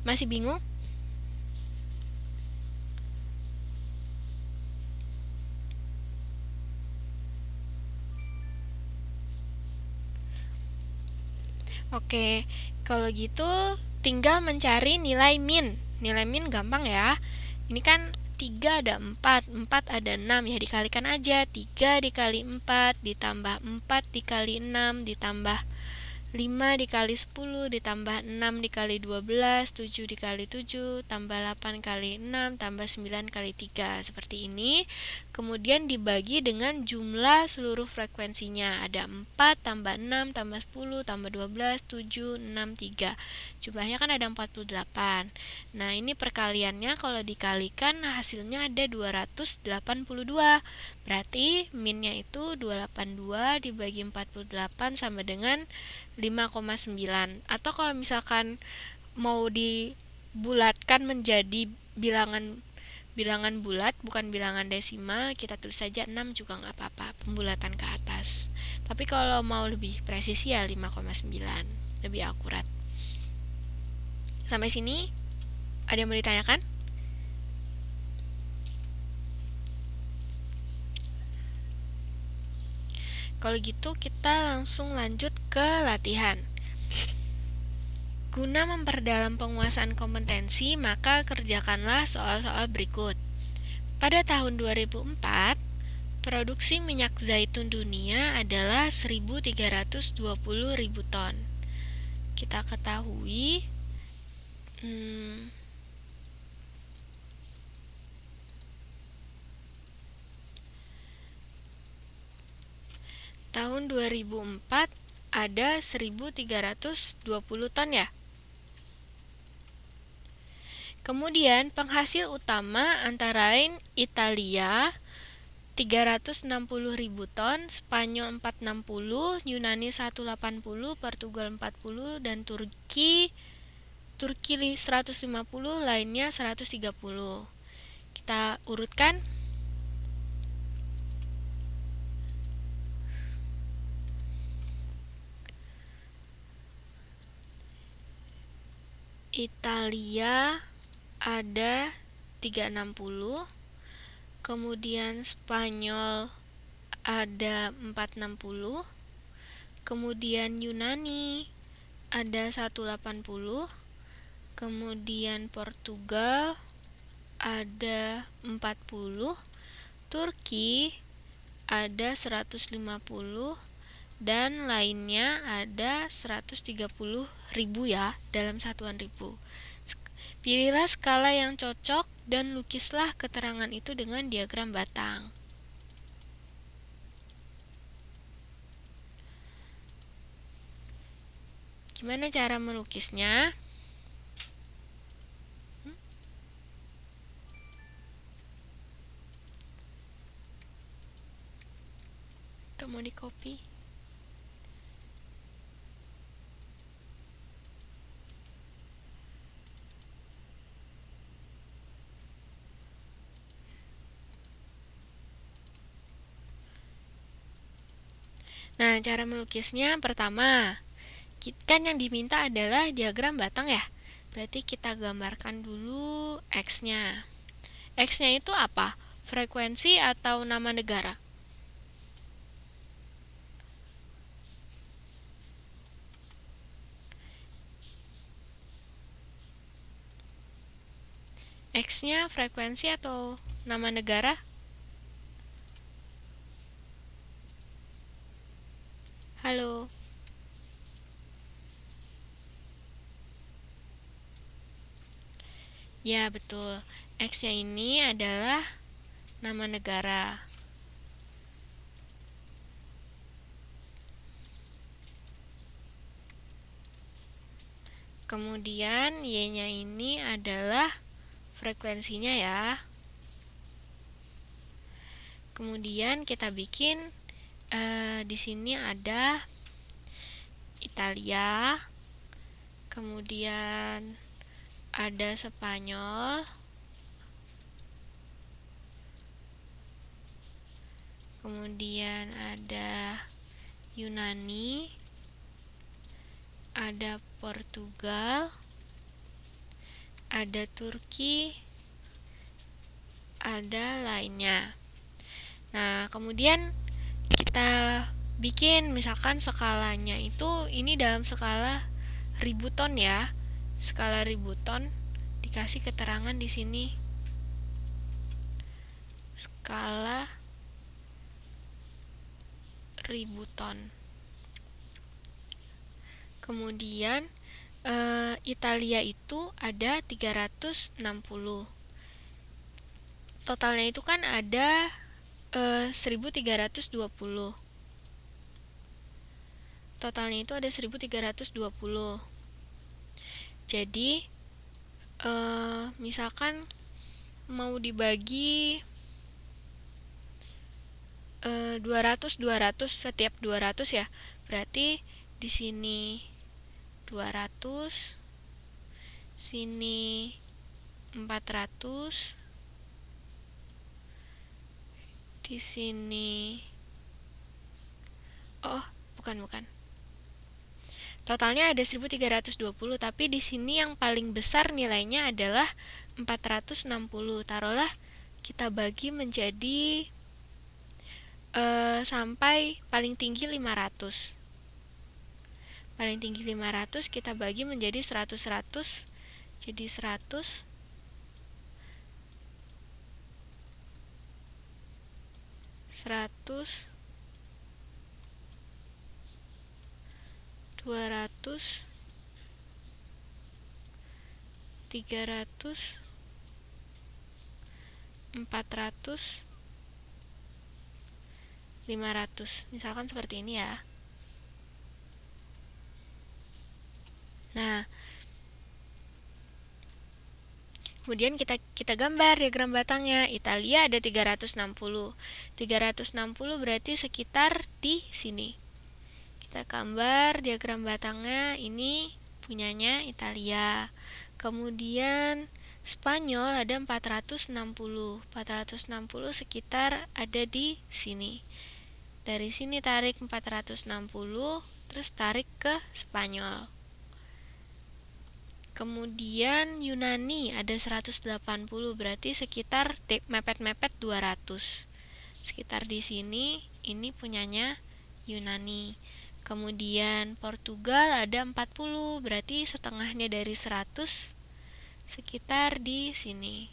Masih bingung? Oke, kalau gitu tinggal mencari nilai min. Nilai min gampang ya. Ini kan 3 ada 4, 4 ada 6, ya dikalikan aja. 3 dikali 4 ditambah 4 dikali 6 ditambah 5 dikali 10 ditambah 6 dikali 12, 7 dikali 7, tambah 8 kali 6, tambah 9 kali 3. Seperti ini. Kemudian dibagi dengan jumlah seluruh frekuensinya. Ada 4 tambah 6 tambah 10 tambah 12, 7, 6, 3. Jumlahnya kan ada 48. Nah, ini perkaliannya kalau dikalikan hasilnya ada 282. Berarti minnya itu 282 dibagi 48 sama dengan 5,9. Atau kalau misalkan mau dibulatkan menjadi bilangan bilangan bulat bukan bilangan desimal, kita tulis saja 6 juga nggak apa-apa, pembulatan ke atas. Tapi kalau mau lebih presisi ya 5,9, lebih akurat. Sampai sini ada yang mau ditanyakan? Kalau gitu kita langsung lanjut ke latihan. Guna memperdalam penguasaan kompetensi, maka kerjakanlah soal-soal berikut. Pada tahun 2004, produksi minyak zaitun dunia adalah 1.320.000 ton. Kita ketahui tahun 2004 ada 1.320 ton ya. Kemudian penghasil utama antara lain Italia 360.000 ton, Spanyol 460, Yunani 180, Portugal 40, dan Turki 150, lainnya 130. Kita urutkan. Italia ada 360, kemudian Spanyol ada 460, kemudian Yunani ada 180, kemudian Portugal ada 40, Turki ada 150, dan lainnya ada 130.000 ya, dalam satuan ribu. Pilihlah skala yang cocok dan lukislah keterangan itu dengan diagram batang. Gimana cara melukisnya? Gak mau di copy. Nah, cara melukisnya pertama, kan yang diminta adalah diagram batang ya. Berarti kita gambarkan dulu X-nya. X-nya itu apa? Frekuensi atau nama negara? X-nya frekuensi atau nama negara? Halo. Ya, betul. X-nya ini adalah nama negara. Kemudian Y-nya ini adalah frekuensinya ya. Kemudian kita bikin di sini ada Italia, kemudian ada Spanyol, kemudian ada Yunani, ada Portugal, ada Turki, ada lainnya. Nah, kemudian kita bikin misalkan skalanya itu ini dalam skala ribu ton ya. Skala ribu ton dikasih keterangan di sini. Skala ribu ton. Kemudian Italia itu ada 360. Totalnya itu kan ada 1320. Totalnya itu ada 1320. Jadi misalkan mau dibagi 200 setiap 200 ya. Berarti di sini 200, sini 400, di sini bukan. Totalnya ada 1320, tapi di sini yang paling besar nilainya adalah 460. Taruhlah kita bagi menjadi sampai paling tinggi 500. Paling tinggi 500 kita bagi menjadi 100. Jadi 100 200, 300, 400, 500. Misalkan seperti ini ya. Nah, kemudian kita gambar diagram batangnya. Italia ada 360. 360 berarti sekitar di sini. Kita gambar diagram batangnya, ini punyanya Italia. Kemudian Spanyol ada 460. 460 sekitar ada di sini. Dari sini tarik 460, terus tarik ke Spanyol. Kemudian Yunani ada 180, berarti sekitar mepet-mepet 200. Sekitar di sini, ini punyanya Yunani. Kemudian Portugal ada 40, berarti setengahnya dari 100, sekitar di sini.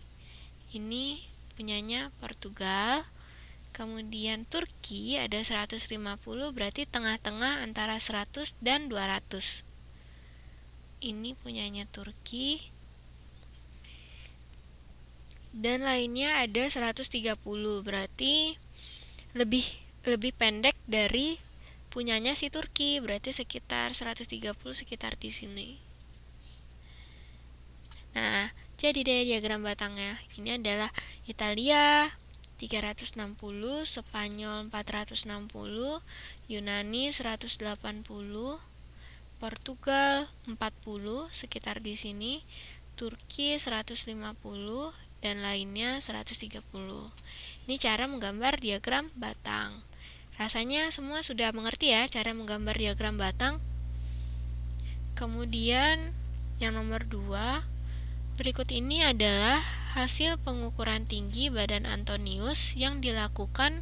Ini punyanya Portugal. Kemudian Turki ada 150, berarti tengah-tengah antara 100 dan 200. Ini punyanya Turki. Dan lainnya ada 130, berarti lebih pendek dari punyanya si Turki, berarti sekitar 130 sekitar di sini. Nah, jadi deh diagram batangnya. Ini adalah Italia 360, Spanyol 460, Yunani 180, Portugal 40 sekitar di sini, Turki 150 dan lainnya 130. Ini cara menggambar diagram batang. Rasanya semua sudah mengerti ya cara menggambar diagram batang. Kemudian yang nomor 2, berikut ini adalah hasil pengukuran tinggi badan Antonius yang dilakukan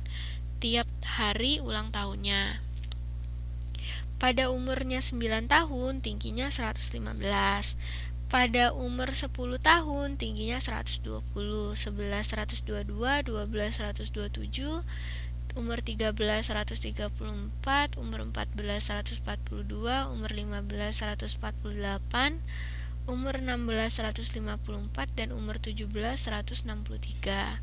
tiap hari ulang tahunnya. Pada umurnya 9 tahun tingginya 115. Pada umur 10 tahun tingginya 120, 11 122, 12 127, umur 13 134, umur 14 142, umur 15 148, umur 16 154, dan umur 17 163.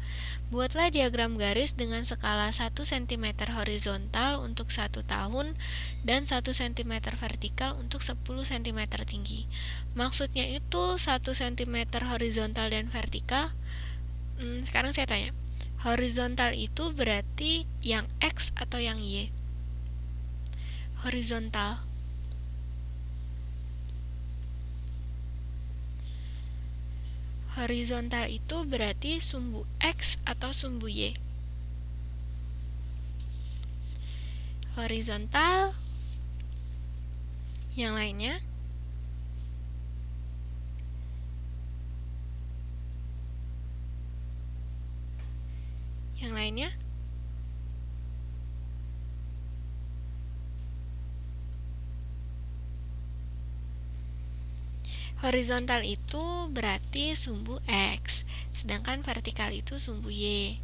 Buatlah diagram garis dengan skala 1 cm horizontal untuk 1 tahun dan 1 cm vertikal untuk 10 cm tinggi. Maksudnya itu 1 cm horizontal dan vertikal. Sekarang saya tanya, horizontal itu berarti yang X atau yang Y? Horizontal. Horizontal itu berarti sumbu X atau sumbu Y? Horizontal. Yang lainnya? Yang lainnya? Horizontal itu berarti sumbu X, sedangkan vertikal itu sumbu Y.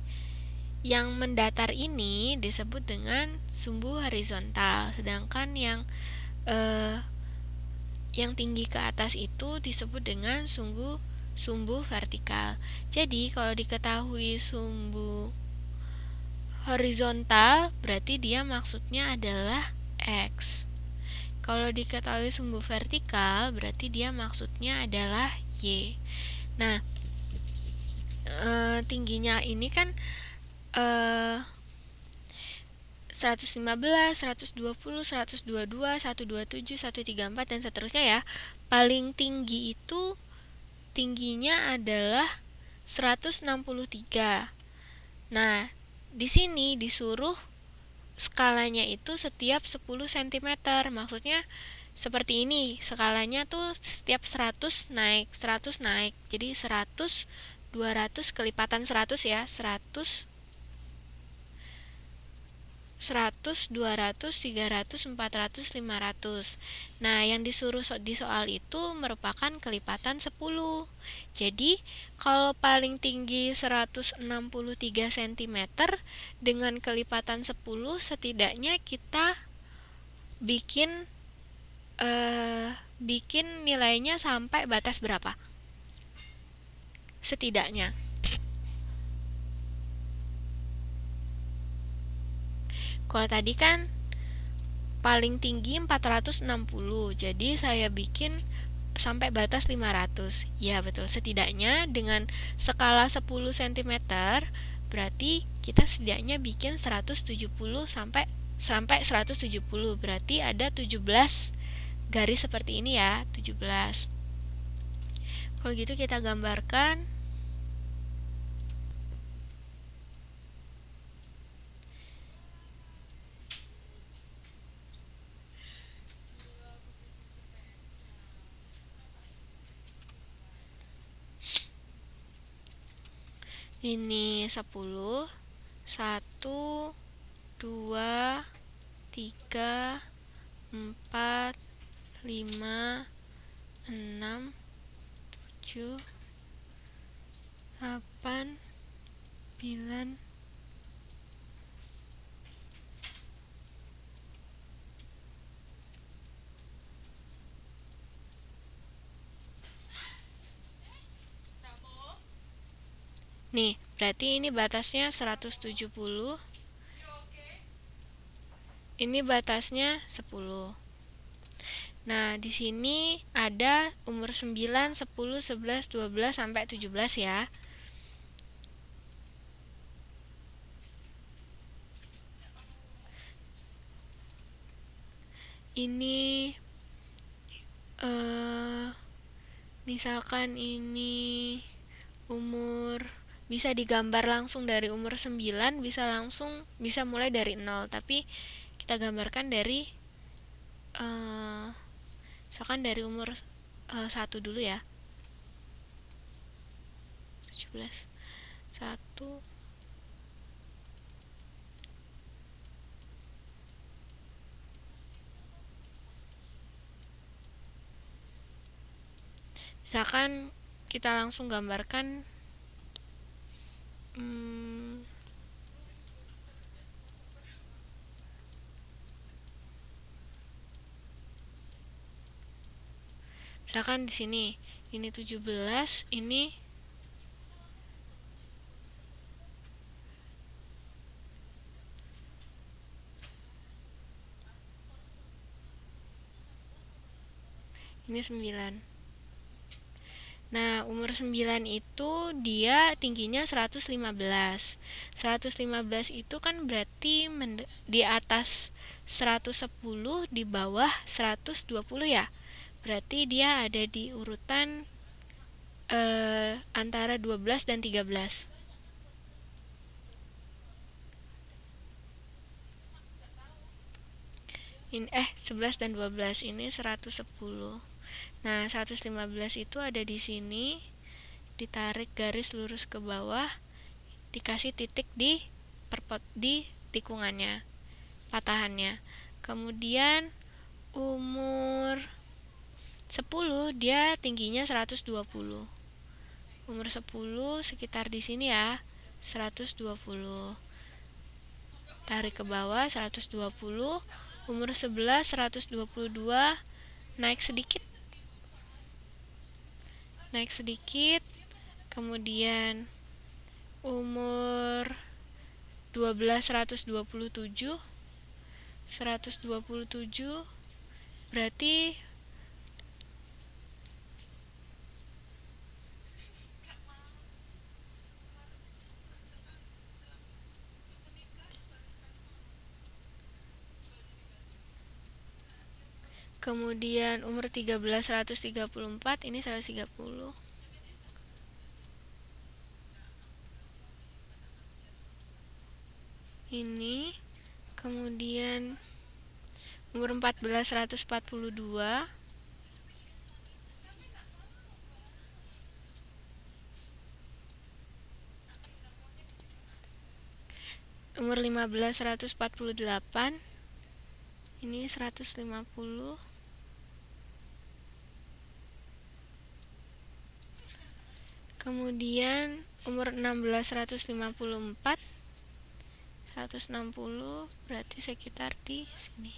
Yang mendatar ini disebut dengan sumbu horizontal, sedangkan yang yang tinggi ke atas itu disebut dengan sumbu vertikal. Jadi kalau diketahui sumbu horizontal, berarti dia maksudnya adalah X. Kalau diketahui sumbu vertikal, berarti dia maksudnya adalah Y. Nah, tingginya ini kan 115, 120, 122, 127, 134 dan seterusnya ya. Paling tinggi itu tingginya adalah 163. Nah, di sini disuruh skalanya itu setiap 10 cm. Maksudnya seperti ini, skalanya tuh setiap 100 naik, 100 naik. Jadi 100, 200 kelipatan 100 ya, 100, 100, 200, 300, 400, 500. Nah, yang disuruh di soal itu merupakan kelipatan 10. Jadi, kalau paling tinggi 163 cm dengan kelipatan 10, setidaknya kita bikin bikin nilainya sampai batas berapa? Setidaknya. Kalau tadi kan paling tinggi 460, jadi saya bikin sampai batas 500. Ya betul, setidaknya dengan skala 10 cm berarti kita setidaknya bikin 170 sampai 170. Berarti ada 17 garis seperti ini ya, 17. Kalau gitu kita gambarkan. Ini 10, 1, 2, 3, 4, 5, 6, 7, 8, 9, nih, berarti ini batasnya 170. Ini batasnya 10. Nah, di sini ada umur 9, 10, 11, 12 sampai 17 ya. Ini misalkan ini umur, bisa digambar langsung dari umur 9, bisa mulai dari 0, tapi kita gambarkan dari misalkan dari umur 1 dulu ya. 17, 1, misalkan kita langsung gambarkan misalkan di sini ini 17, ini ini 9. Nah, umur 9 itu dia tingginya 115. 115 itu kan berarti di atas 110, di bawah 120 ya. Berarti dia ada di urutan antara 12 dan 13. 11 dan 12 ini 110. Nah, 115 itu ada di sini, ditarik garis lurus ke bawah, dikasih titik di tikungannya, patahannya. Kemudian umur 10 dia tingginya 120. Umur 10 sekitar di sini ya, 120. Tarik ke bawah 120. Umur 11 122, naik sedikit naik sedikit. Kemudian umur 12 127 berarti kemudian umur 13 134 ini 130. Ini kemudian umur 14 142. Umur 15 148. Ini 150. Kemudian umur 16 154. 160 berarti sekitar di sini.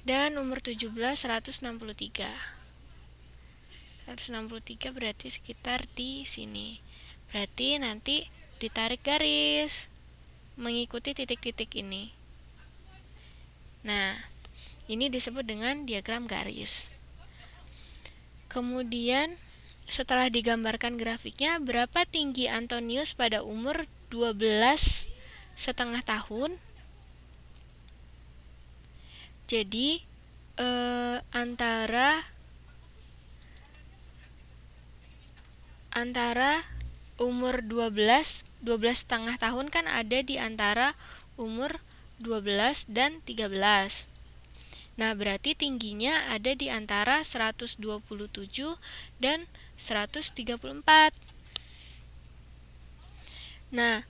Dan umur 17 163. 163 berarti sekitar di sini. Berarti nanti ditarik garis mengikuti titik-titik ini. Nah, ini disebut dengan diagram garis. Kemudian setelah digambarkan grafiknya, berapa tinggi Antonius pada umur 12,5 tahun? Jadi antara umur 12,5 tahun kan ada di antara umur 12 dan 13. Nah, berarti tingginya ada di antara 127 dan 134. Nah,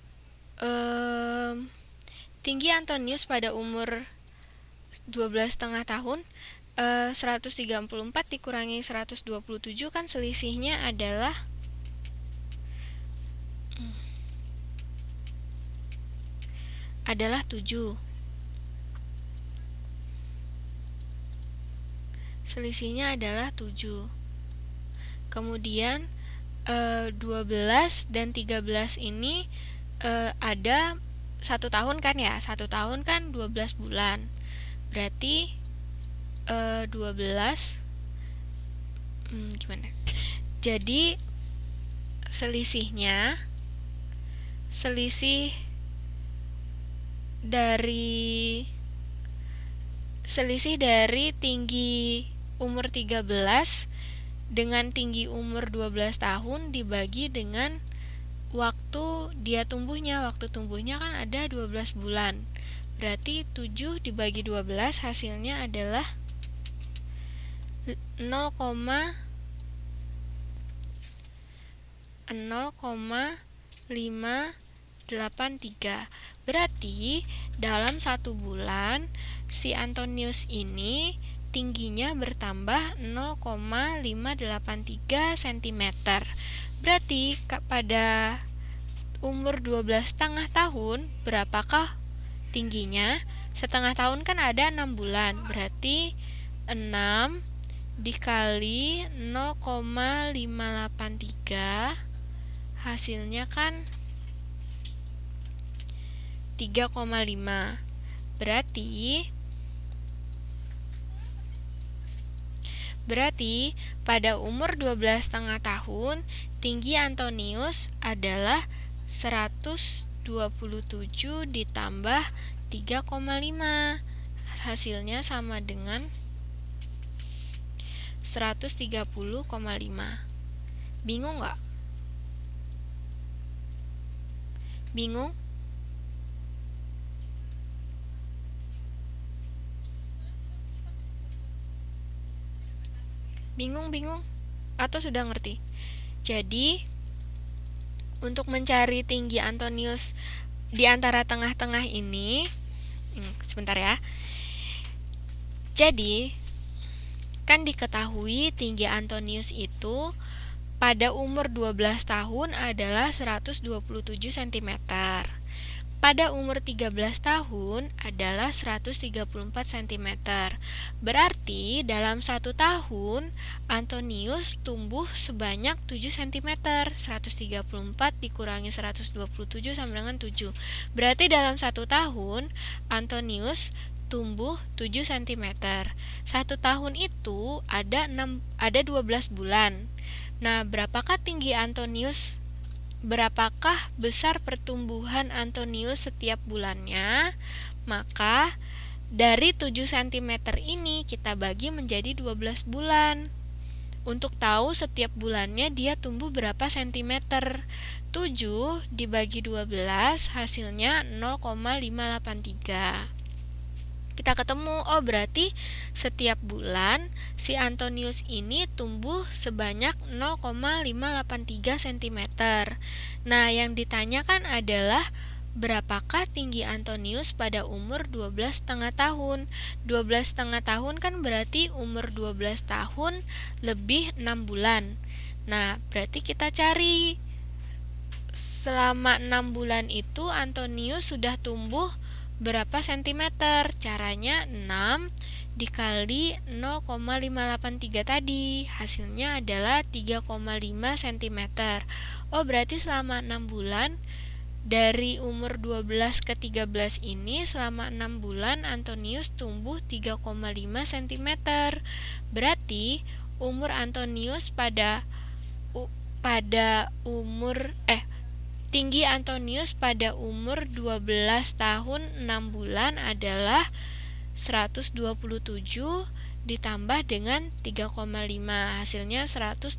tinggi Antonius pada umur 12,5 tahun, 134 dikurangi 127 kan selisihnya adalah adalah 7. Selisihnya adalah 7. Kemudian 12 dan 13 ini ada 1 tahun kan ya? 1 tahun kan 12 bulan. Berarti 12 gimana? Jadi selisih dari tinggi umur 13 dengan tinggi umur 12 tahun dibagi dengan waktu dia tumbuhnya. Waktu tumbuhnya kan ada 12 bulan. Berarti 7 dibagi 12 hasilnya adalah 0,583. Berarti dalam 1 bulan si Antonius ini tingginya bertambah 0,583 cm. Berarti pada umur 12,5 tahun berapakah tingginya? Setengah tahun kan ada 6 bulan. Berarti 6 dikali 0,583 hasilnya kan 3,5. Berarti pada umur 12,5 tahun tinggi Antonius adalah 127 ditambah 3,5. Hasilnya sama dengan 130,5. Bingung nggak? Bingung? Bingung? Atau sudah ngerti? Jadi, untuk mencari tinggi Antonius di antara tengah-tengah ini, sebentar ya. Jadi, kan diketahui tinggi Antonius itu pada umur 12 tahun adalah 127 cm. pada umur 13 tahun adalah 134 cm. Berarti dalam 1 tahun Antonius tumbuh sebanyak 7 cm. 134 dikurangi 127 sama dengan 7. Berarti dalam 1 tahun Antonius tumbuh 7 cm. 1 tahun itu ada 12 bulan. Nah, berapakah tinggi Antonius? Berapakah besar pertumbuhan Antonius setiap bulannya? Maka dari 7 cm ini kita bagi menjadi 12 bulan. Untuk tahu setiap bulannya dia tumbuh berapa sentimeter. 7 dibagi 12 hasilnya 0,583. Kita ketemu, oh berarti setiap bulan si Antonius ini tumbuh sebanyak 0,583 cm. Nah, yang ditanyakan adalah berapakah tinggi Antonius pada umur 12,5 tahun. 12,5 tahun kan berarti umur 12 tahun lebih 6 bulan. Nah, berarti kita cari selama 6 bulan itu Antonius sudah tumbuh berapa sentimeter? Caranya 6 dikali 0,583 tadi. Hasilnya adalah 3,5 cm. Oh, berarti selama 6 bulan dari umur 12 ke 13 ini, selama 6 bulan Antonius tumbuh 3,5 cm. Berarti umur Antonius tinggi Antonius pada umur 12 tahun 6 bulan adalah 127 ditambah dengan 3,5, hasilnya 130,5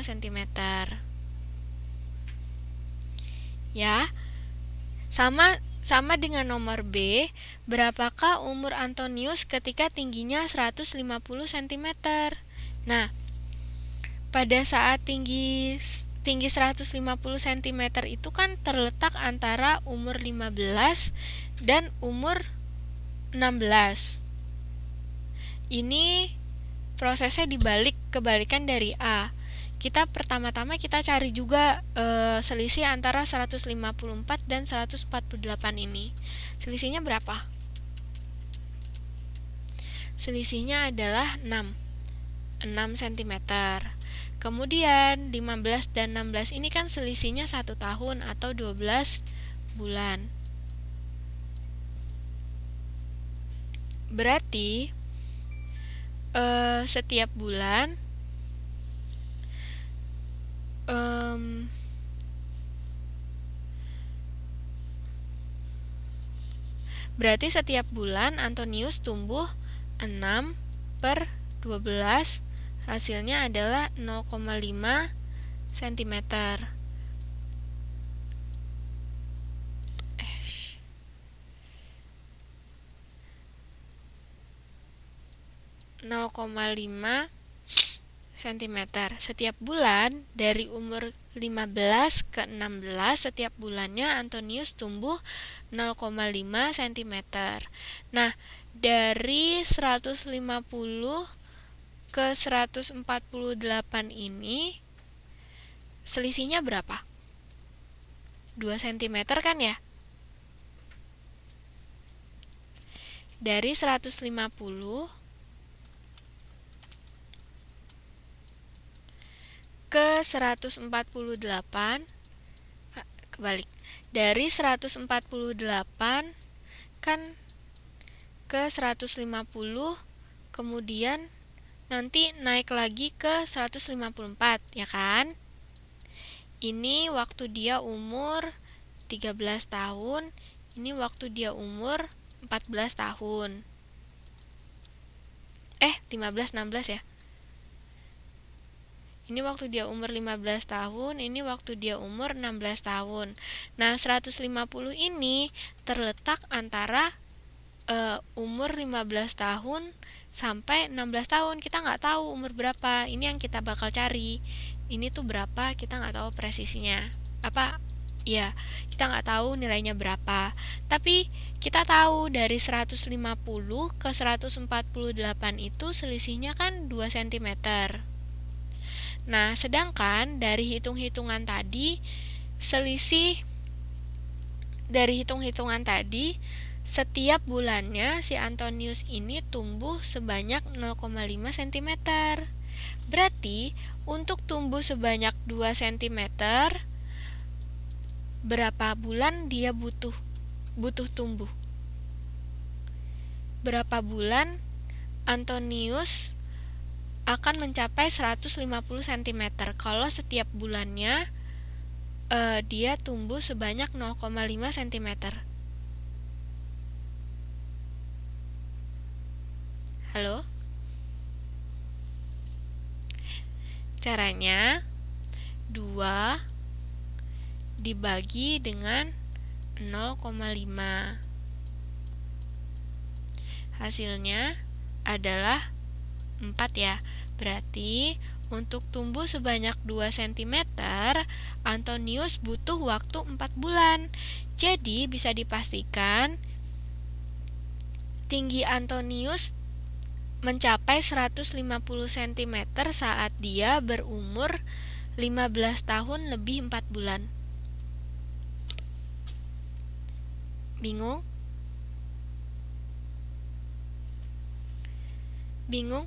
cm. Ya, sama dengan nomor B, berapakah umur Antonius ketika tingginya 150 cm? Nah, pada saat tinggi 150 cm itu kan terletak antara umur 15 dan umur 16. Ini prosesnya kebalikan dari A. Pertama-tama kita cari juga selisih antara 154 dan 148 ini. Selisihnya berapa? Selisihnya adalah 6 cm. Kemudian 15 dan 16 ini kan selisihnya 1 tahun atau 12 bulan. Berarti setiap bulan Antonius tumbuh 6 per 12, hasilnya adalah 0,5 cm. 0,5 cm. Setiap bulan dari umur 15 ke 16 setiap bulannya Antonius tumbuh 0,5 cm. Nah, dari 150 ke 148 ini selisihnya berapa? 2 cm kan ya? Dari 150 ke 148, kebalik. Dari 148 kan ke 150, kemudian nanti naik lagi ke 154, ya kan? Ini waktu dia umur 13 tahun, ini waktu dia umur 14 tahun. 15, 16 ya. Ini waktu dia umur 15 tahun, ini waktu dia umur 16 tahun. Nah, 150 ini terletak antara umur 15 tahun sampai 16 tahun. Kita nggak tahu umur berapa. Ini yang kita bakal cari. Ini tuh berapa, kita nggak tahu presisinya. Ya, kita nggak tahu nilainya berapa. Tapi kita tahu dari 150 ke 148 itu selisihnya kan 2 cm. Nah, sedangkan dari hitung-hitungan tadi selisih dari hitung-hitungan tadi, setiap bulannya si Antonius ini tumbuh sebanyak 0,5 cm. Berarti untuk tumbuh sebanyak 2 cm, berapa bulan dia butuh tumbuh? Berapa bulan Antonius akan mencapai 150 cm kalau setiap bulannya dia tumbuh sebanyak 0,5 cm. Halo? Caranya 2 dibagi dengan 0,5. Hasilnya adalah 4 ya. Berarti untuk tumbuh sebanyak 2 cm, Antonius butuh waktu 4 bulan. Jadi bisa dipastikan tinggi Antonius mencapai 150 cm saat dia berumur 15 tahun lebih 4 bulan. Bingung? Bingung?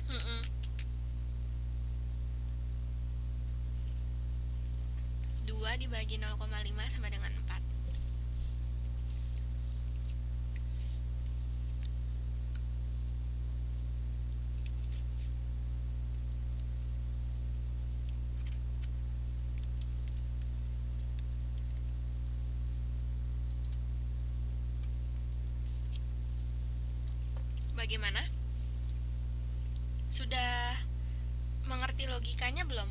Mm-mm. 2 dibagi 0,5 sama dengan 4. Bagaimana? Sudah mengerti logikanya belum?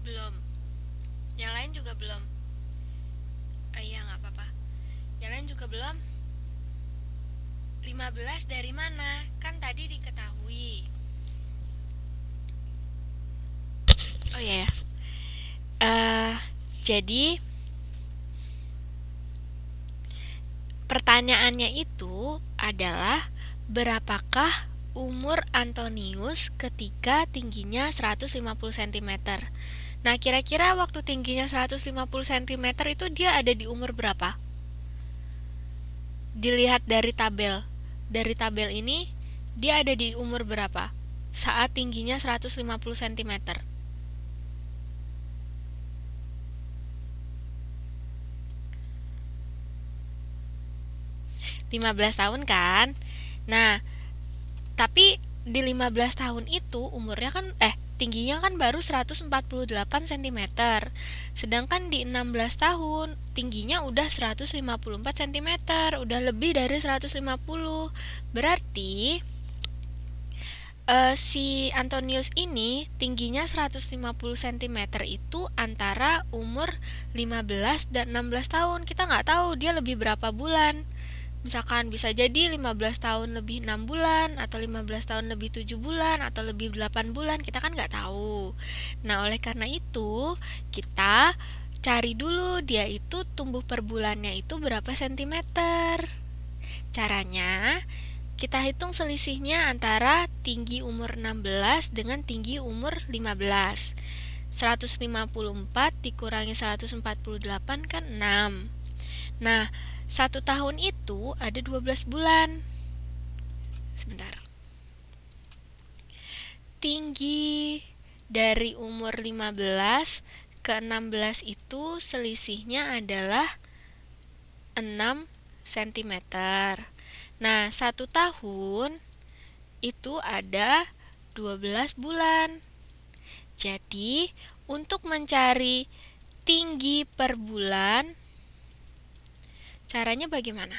Belum. Yang lain juga belum. Iya, nggak apa-apa. Yang lain juga belum. 15 dari mana? Kan tadi diketahui. Oh iya ya. Jadi pertanyaannya itu adalah berapakah umur Antonius ketika tingginya 150 cm? Nah, kira-kira waktu tingginya 150 cm itu dia ada di umur berapa? Dilihat dari tabel. Dari tabel ini, dia ada di umur berapa saat tingginya 150 cm? 15 tahun kan? Nah, tapi di 15 tahun itu umurnya kan tingginya kan baru 148 cm. Sedangkan di 16 tahun tingginya udah 154 cm, udah lebih dari 150. Berarti si Antonius ini tingginya 150 cm itu antara umur 15 dan 16 tahun. Kita nggak tahu dia lebih berapa bulan. Misalkan bisa jadi 15 tahun lebih 6 bulan, atau 15 tahun lebih 7 bulan, atau lebih 8 bulan, kita kan nggak tahu. Nah, oleh karena itu, kita cari dulu dia itu tumbuh per bulannya itu berapa sentimeter. Caranya, kita hitung selisihnya antara tinggi umur 16 dengan tinggi umur 15. 154 dikurangi 148 kan 6. Nah, 1 tahun itu ada 12 bulan. Sebentar. Tinggi dari umur 15 ke 16 itu selisihnya adalah 6 cm. Nah, 1 tahun itu ada 12 bulan. Jadi, untuk mencari tinggi per bulan, caranya bagaimana?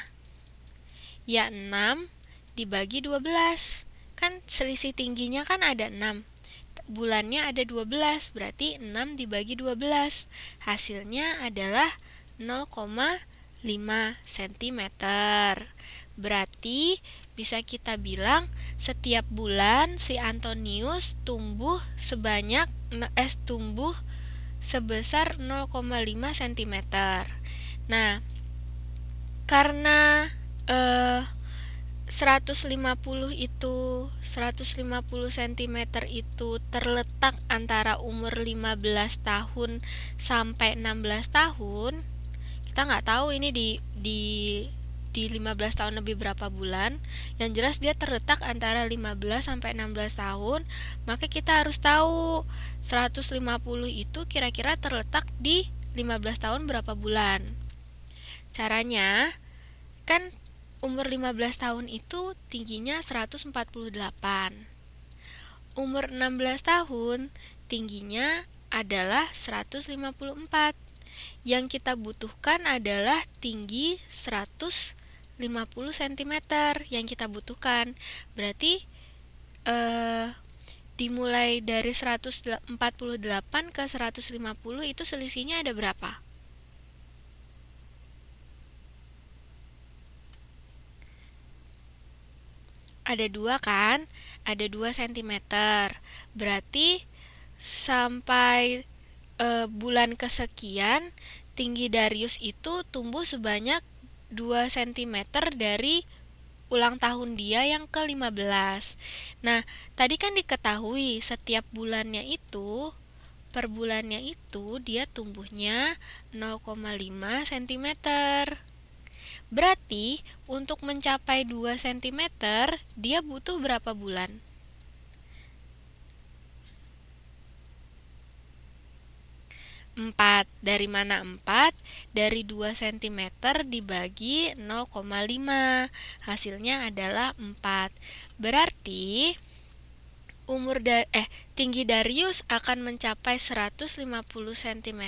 Ya 6 dibagi 12. Kan selisih tingginya kan ada 6. Bulannya ada 12, berarti 6 dibagi 12. Hasilnya adalah 0,5 cm. Berarti bisa kita bilang setiap bulan si Antonius tumbuh sebesar 0,5 cm. Nah, karena 150 cm itu terletak antara umur 15 tahun sampai 16 tahun. Kita nggak tahu ini di 15 tahun lebih berapa bulan. Yang jelas dia terletak antara 15 sampai 16 tahun. Maka kita harus tahu 150 itu kira-kira terletak di 15 tahun berapa bulan. Caranya kan umur 15 tahun itu tingginya 148. Umur 16 tahun tingginya adalah 154. Yang kita butuhkan adalah tinggi 150 cm yang kita butuhkan. Berarti dimulai dari 148 ke 150 itu selisihnya ada berapa? Ada 2 kan? Ada 2 cm. Berarti sampai bulan kesekian tinggi Darius itu tumbuh sebanyak 2 cm dari ulang tahun dia yang ke-15. Nah, tadi kan diketahui setiap bulannya itu, per bulannya itu dia tumbuhnya 0,5 cm. Berarti untuk mencapai 2 cm dia butuh berapa bulan? 4. Dari mana 4? Dari 2 cm dibagi 0,5. Hasilnya adalah 4. Berarti tinggi Darius akan mencapai 150 cm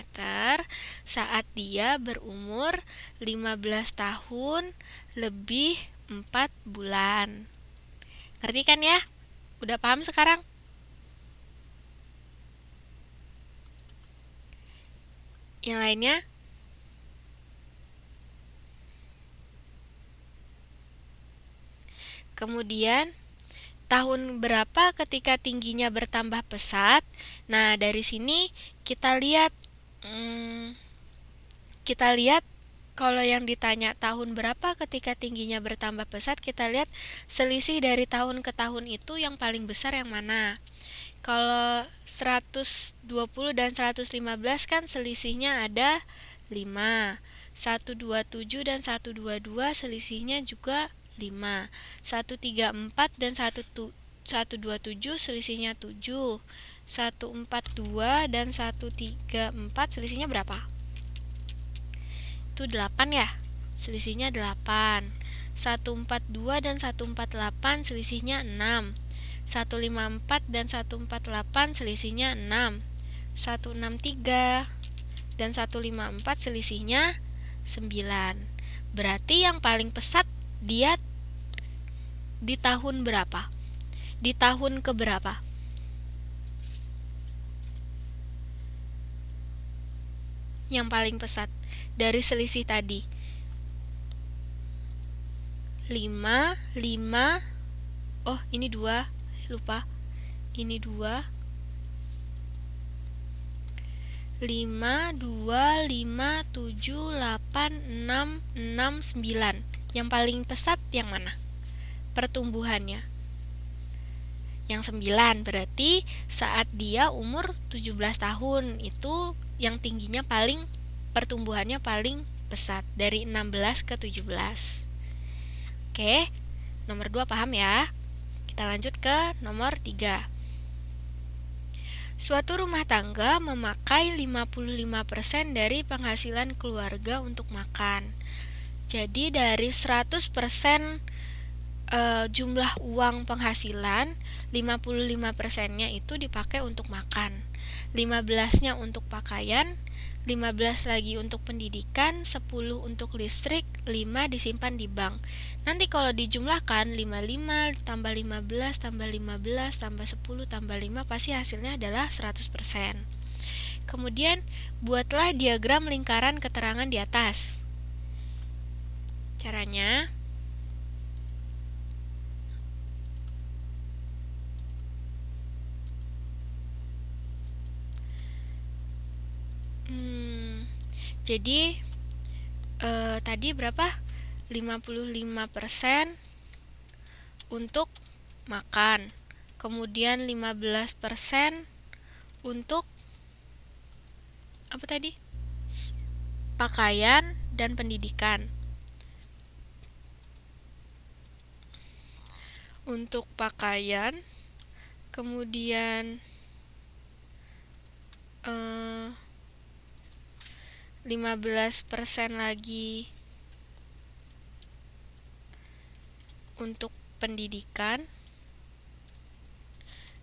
saat dia berumur 15 tahun lebih 4 bulan. Ngerti kan ya? Udah paham sekarang? Yang lainnya? Kemudian, tahun berapa ketika tingginya bertambah pesat? Nah, dari sini kita lihat kalau yang ditanya tahun berapa ketika tingginya bertambah pesat, kita lihat selisih dari tahun ke tahun itu yang paling besar yang mana. Kalau 120 dan 115 kan selisihnya ada 5. 127 dan 122 selisihnya juga 5. 134 dan 127 selisihnya 7. 142 dan 134 selisihnya berapa? Itu 8 ya? Selisihnya 8. 142 dan 148 selisihnya 6. 154 dan 148 selisihnya 6. 163 dan 154 selisihnya 9. Berarti yang paling pesat dia di tahun berapa? Di tahun keberapa? Yang paling pesat dari selisih tadi. 5, 5. Oh, ini 2. Lupa. Ini 2. 5, 2, 5, 7, 8, 6, 6, 9. Yang paling pesat yang mana? Pertumbuhannya. Yang 9 berarti saat dia umur 17 tahun itu yang tingginya pertumbuhannya paling pesat dari 16 ke 17. Oke, nomor 2 paham ya? Kita lanjut ke nomor 3. Suatu rumah tangga memakai 55% dari penghasilan keluarga untuk makan. Jadi dari 100% jumlah uang penghasilan, 55%-nya itu dipakai untuk makan. 15-nya untuk pakaian, 15 lagi untuk pendidikan, 10 untuk listrik, 5 disimpan di bank. Nanti kalau dijumlahkan 55 tambah 15 tambah 15 tambah 10 tambah 5 pasti hasilnya adalah 100%. Kemudian buatlah diagram lingkaran keterangan di atas. Caranya Jadi tadi berapa? 55% untuk makan. Kemudian 15% untuk apa tadi? Pakaian dan pendidikan. Untuk pakaian, kemudian 15% lagi untuk pendidikan,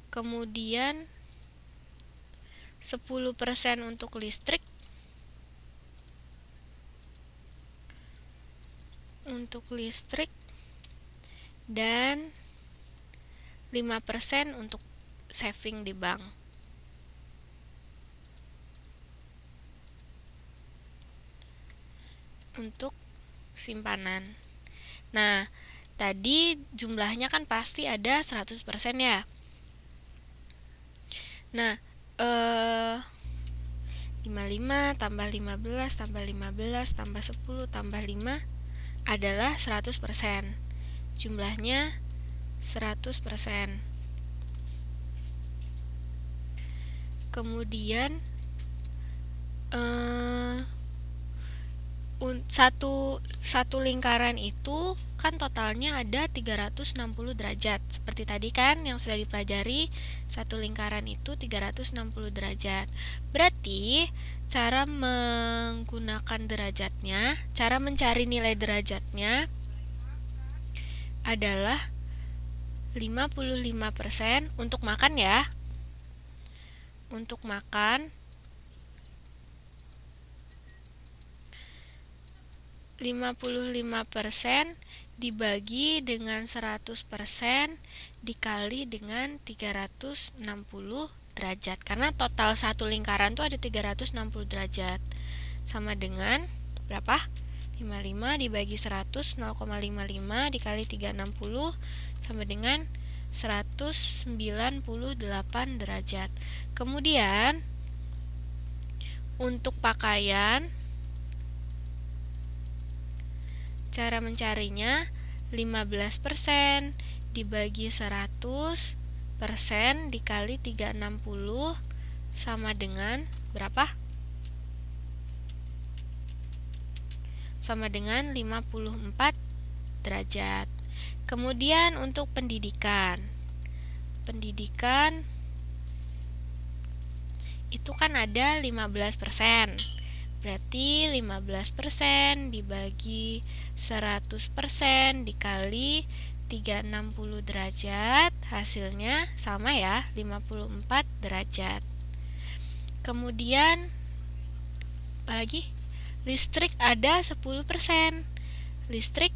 kemudian 10% untuk listrik, dan 5% untuk saving di bank. Untuk simpanan. Nah, tadi jumlahnya kan pasti ada 100% ya. Nah, 55 tambah 15 tambah 15 tambah 10 tambah 5 adalah 100%. Jumlahnya 100%. Kemudian satu lingkaran itu kan totalnya ada 360 derajat. Seperti tadi kan yang sudah dipelajari, satu lingkaran itu 360 derajat. Berarti cara menggunakan derajatnya, cara mencari nilai derajatnya adalah 55% untuk makan ya. Untuk makan 55% dibagi dengan 100% dikali dengan 360 derajat. Karena total satu lingkaran itu ada 360 derajat. Sama dengan berapa? 55 dibagi 100, 0,55 dikali 360 sama dengan 198 derajat. Kemudian untuk pakaian, cara mencarinya 15% dibagi 100% dikali 360 sama dengan berapa? Sama dengan 54 derajat. Kemudian untuk pendidikan. Pendidikan itu kan ada 15%. Berarti 15% dibagi 100% dikali 360 derajat, hasilnya sama ya, 54 derajat. Kemudian apalagi? Listrik ada 10%. Listrik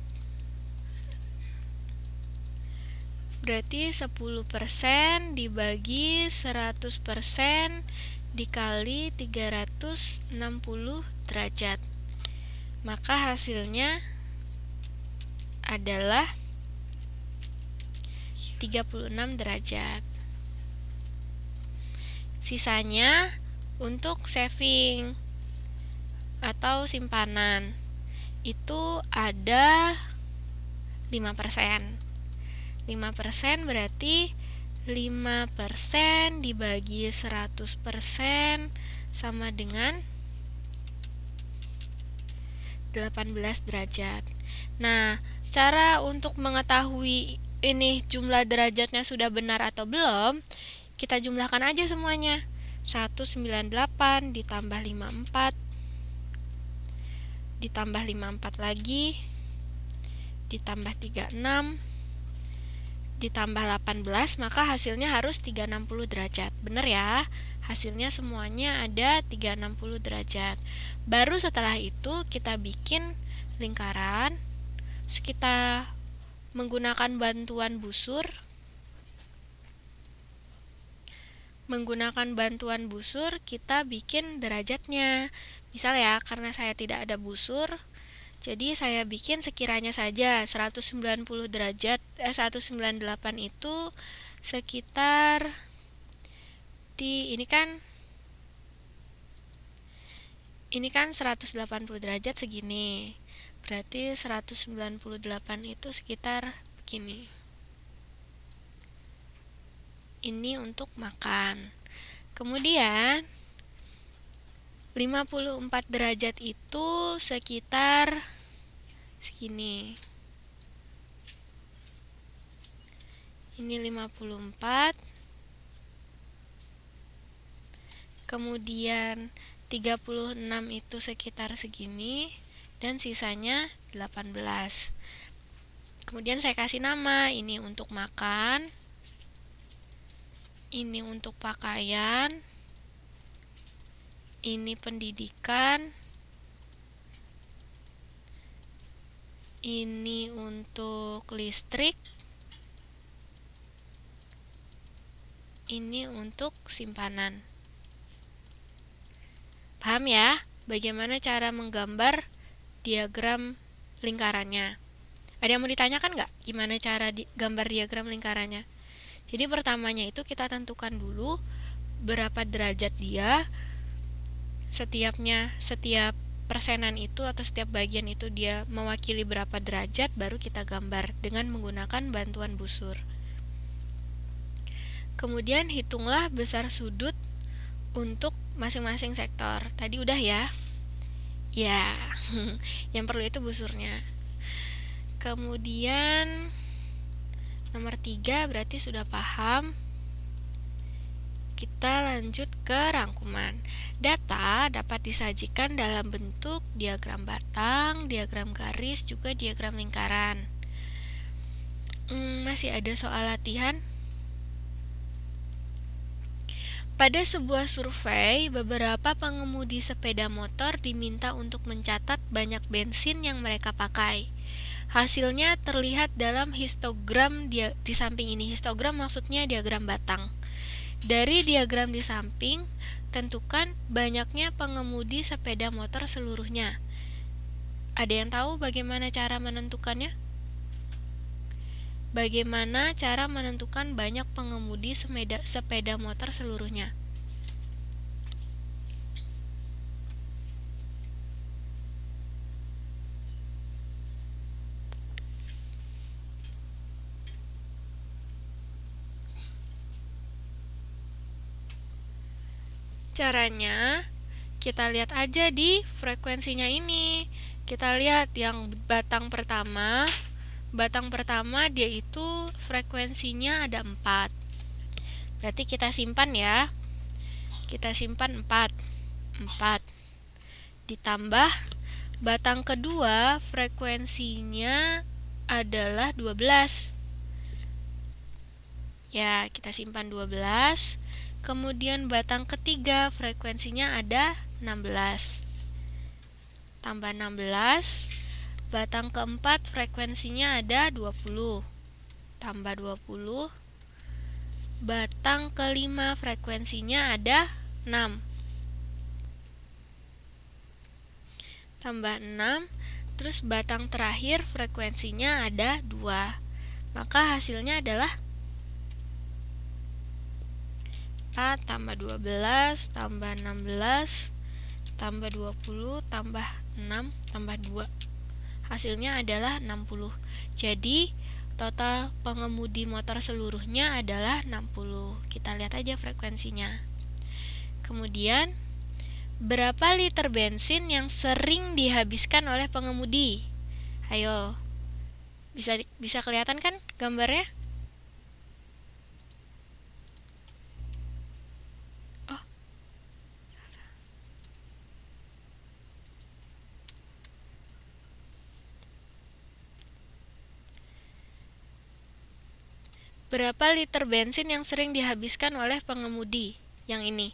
berarti 10% dibagi 100% dikali 360 derajat. Maka hasilnya adalah 36 derajat. Sisanya untuk saving atau simpanan itu ada 5%. 5% berarti 5% dibagi 100% sama dengan 18 derajat. Nah, cara untuk mengetahui ini jumlah derajatnya sudah benar atau belum, kita jumlahkan aja semuanya. 198 ditambah 54 ditambah 54 lagi ditambah 36 ditambah 18, maka hasilnya harus 360 derajat. Benar ya? Hasilnya semuanya ada 360 derajat. Baru setelah itu kita bikin lingkaran. Terus kita menggunakan bantuan busur. Menggunakan bantuan busur kita bikin derajatnya. Misal ya, karena saya tidak ada busur, jadi saya bikin sekiranya saja 190 derajat 198 itu sekitar di ini kan Ini kan 180 derajat segini. Berarti 198 itu sekitar begini. Ini untuk makan. Kemudian 54 derajat itu sekitar segini. Ini 54. Kemudian 36 itu sekitar segini dan sisanya 18. Kemudian saya kasih nama, ini untuk makan, ini untuk pakaian, ini pendidikan, ini untuk listrik, ini untuk simpanan. Paham ya? Bagaimana cara menggambar diagram lingkarannya? Ada yang mau ditanyakan nggak? Gimana cara gambar diagram lingkarannya? Jadi pertamanya itu kita tentukan dulu berapa derajat dia. Setiap persenan itu atau setiap bagian itu dia mewakili berapa derajat, baru kita gambar dengan menggunakan bantuan busur. Kemudian hitunglah besar sudut untuk masing-masing sektor. Tadi udah ya? Ya, yang perlu itu busurnya. Kemudian nomor 3 berarti sudah paham. Kita lanjut ke rangkuman. Data dapat disajikan dalam bentuk diagram batang, diagram garis, juga diagram lingkaran. Masih ada soal latihan? Pada sebuah survei, beberapa pengemudi sepeda motor diminta untuk mencatat banyak bensin yang mereka pakai. Hasilnya terlihat dalam histogram di samping ini. Histogram maksudnya diagram batang. Dari diagram di samping, tentukan banyaknya pengemudi sepeda motor seluruhnya. Ada yang tahu bagaimana cara menentukannya? Bagaimana cara menentukan banyak pengemudi sepeda motor seluruhnya? Caranya, kita lihat aja di frekuensinya ini. Kita lihat yang batang pertama dia itu frekuensinya ada 4. Berarti kita simpan ya. Kita simpan 4. Ditambah batang kedua frekuensinya adalah 12. Ya, kita simpan 12. Kemudian batang ketiga frekuensinya ada 16. Tambah 16. Batang keempat frekuensinya ada 20. Tambah 20. Batang kelima frekuensinya ada 6. Tambah 6. Terus batang terakhir frekuensinya ada 2. Maka hasilnya adalah 4 tambah 12 tambah 16 tambah 20 tambah 6 tambah 2. Hasilnya adalah 60. Jadi total pengemudi motor seluruhnya adalah 60. Kita lihat aja frekuensinya. Kemudian, berapa liter bensin yang sering dihabiskan oleh pengemudi? Ayo, bisa kelihatan kan gambarnya? Oh, berapa liter bensin yang sering dihabiskan oleh pengemudi? Yang ini.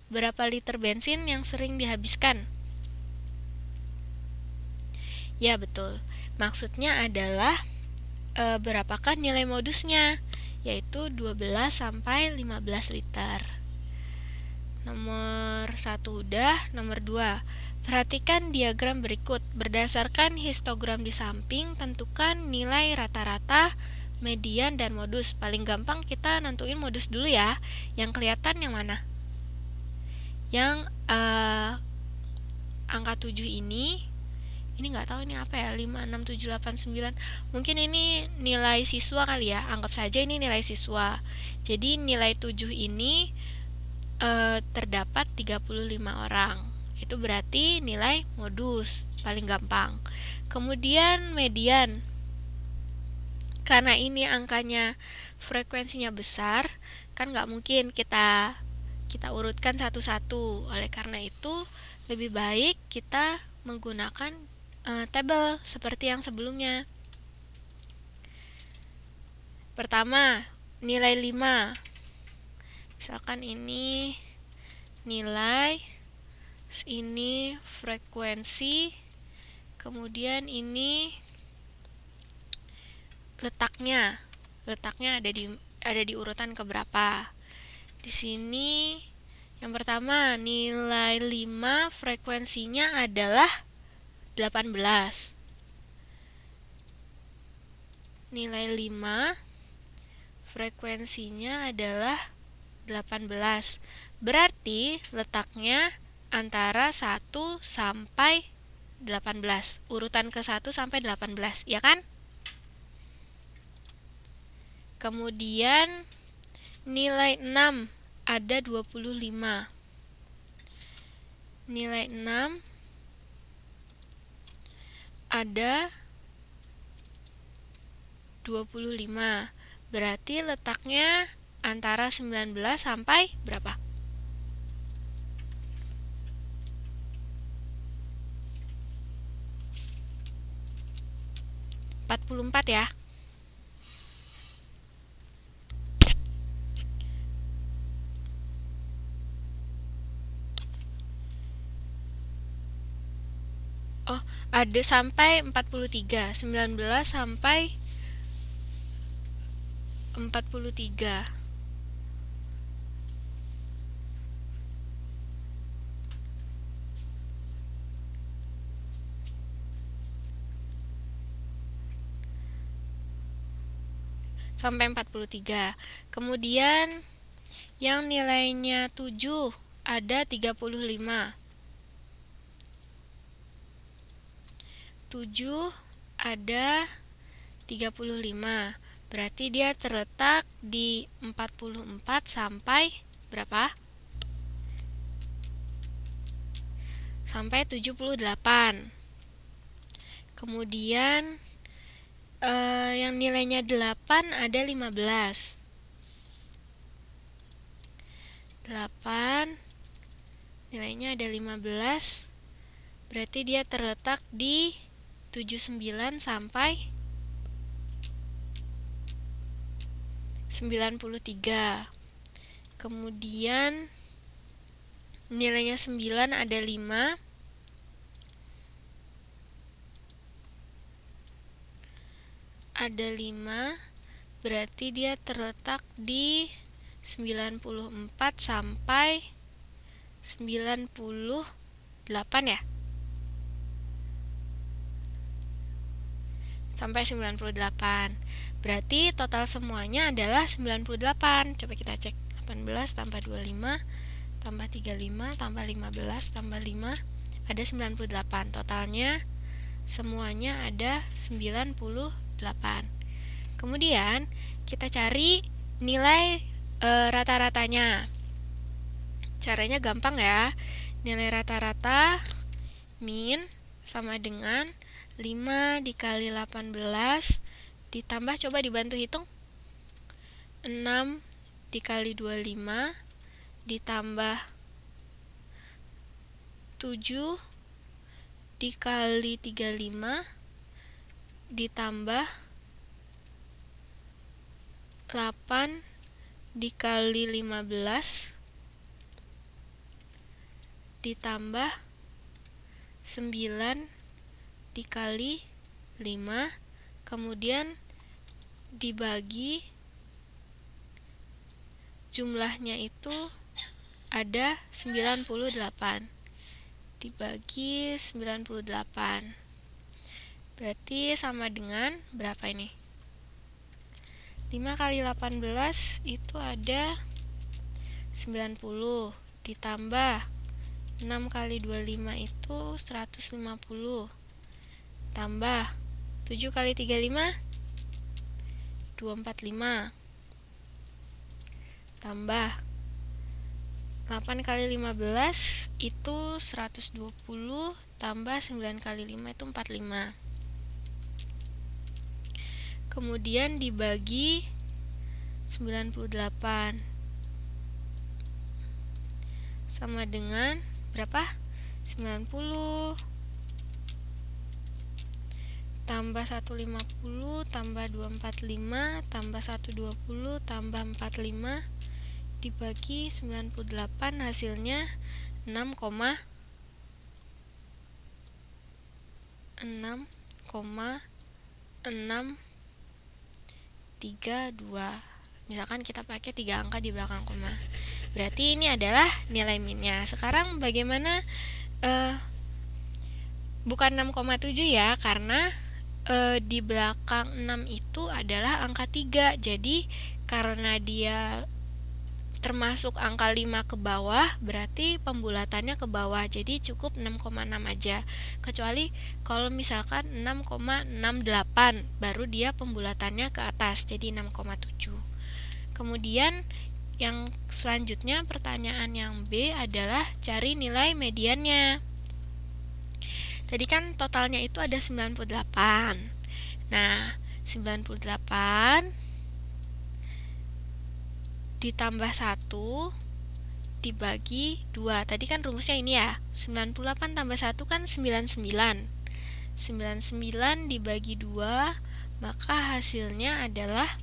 Berapa liter bensin yang sering dihabiskan? Ya, betul. Maksudnya adalah berapakah nilai modusnya? Yaitu 12 sampai 15 liter. Nomor 1 udah, nomor 2. Perhatikan diagram berikut. Berdasarkan histogram di samping, tentukan nilai rata-rata, median, dan modus. Paling gampang kita nentuin modus dulu ya. Yang kelihatan yang mana? Yang angka 7 ini nggak tahu ini apa ya, 5, 6, 7, 8, 9. Mungkin ini nilai siswa kali ya, anggap saja ini nilai siswa. Jadi nilai 7 ini terdapat 35 orang. Itu berarti nilai modus, paling gampang. Kemudian median. Karena ini angkanya frekuensinya besar, kan nggak mungkin kita urutkan satu-satu. Oleh karena itu, lebih baik kita menggunakan tabel seperti yang sebelumnya. Pertama, nilai 5. Misalkan ini nilai, ini frekuensi, kemudian ini letaknya. Letaknya ada di urutan keberapa. Di sini yang pertama, nilai 5 frekuensinya adalah 18. Nilai 5 frekuensinya adalah 18. Berarti letaknya antara 1 sampai 18. Urutan ke 1 sampai 18, ya kan? Kemudian nilai 6 ada 25. Nilai 6 ada 25. Berarti letaknya antara 19 sampai berapa? 44 ya. Oh, ada sampai 43. 19 sampai 43. Sampai 43. Kemudian yang nilainya 7 ada 35. 7 ada 35. Berarti dia terletak di 44 sampai berapa? Sampai 78. Kemudian yang nilainya 8 ada 15. 8 nilainya ada 15. Berarti dia terletak di 79 sampai 93. Kemudian nilainya 9 ada 5. Ada 5, berarti dia terletak di 94 sampai 98 ya? Sampai 98. Berarti total semuanya adalah 98. Coba kita cek. 18 tambah 25 tambah 35 tambah 15 tambah 5 ada 98. Totalnya semuanya ada 98. Kemudian kita cari nilai rata-ratanya. Caranya gampang ya. Nilai rata-rata min sama dengan 5 dikali 18 ditambah, coba dibantu hitung, 6 dikali 25 ditambah 7 dikali 35 ditambah 8 dikali 15 ditambah 9 dikali 5, kemudian dibagi, jumlahnya itu ada 98. Dibagi 98. Berarti sama dengan berapa ini? 5 kali 18 itu ada 90 ditambah 6 kali 25 itu 150. Tambah 7 kali 35 245. Tambah 8 kali 15 itu 120. Tambah 9 kali 5 itu 45. Kemudian dibagi 98 sama dengan berapa? 90 tambah 150 tambah 245 tambah 120 tambah 45 dibagi 98 hasilnya 6,632. Misalkan kita pakai 3 angka di belakang koma. Berarti ini adalah nilai minnya. Sekarang bagaimana bukan 6,7 ya, karena di belakang 6 itu adalah angka 3. Jadi karena dia termasuk angka 5 ke bawah, berarti pembulatannya ke bawah. Jadi cukup 6,6 aja. Kecuali kalau misalkan 6,68, baru dia pembulatannya ke atas, jadi 6,7. Kemudian yang selanjutnya, pertanyaan yang B adalah cari nilai mediannya. Tadi kan totalnya itu ada 98. Nah, 98 ditambah 1 dibagi 2. Tadi kan rumusnya ini ya. 98 tambah 1 kan 99. 99 dibagi 2, maka hasilnya adalah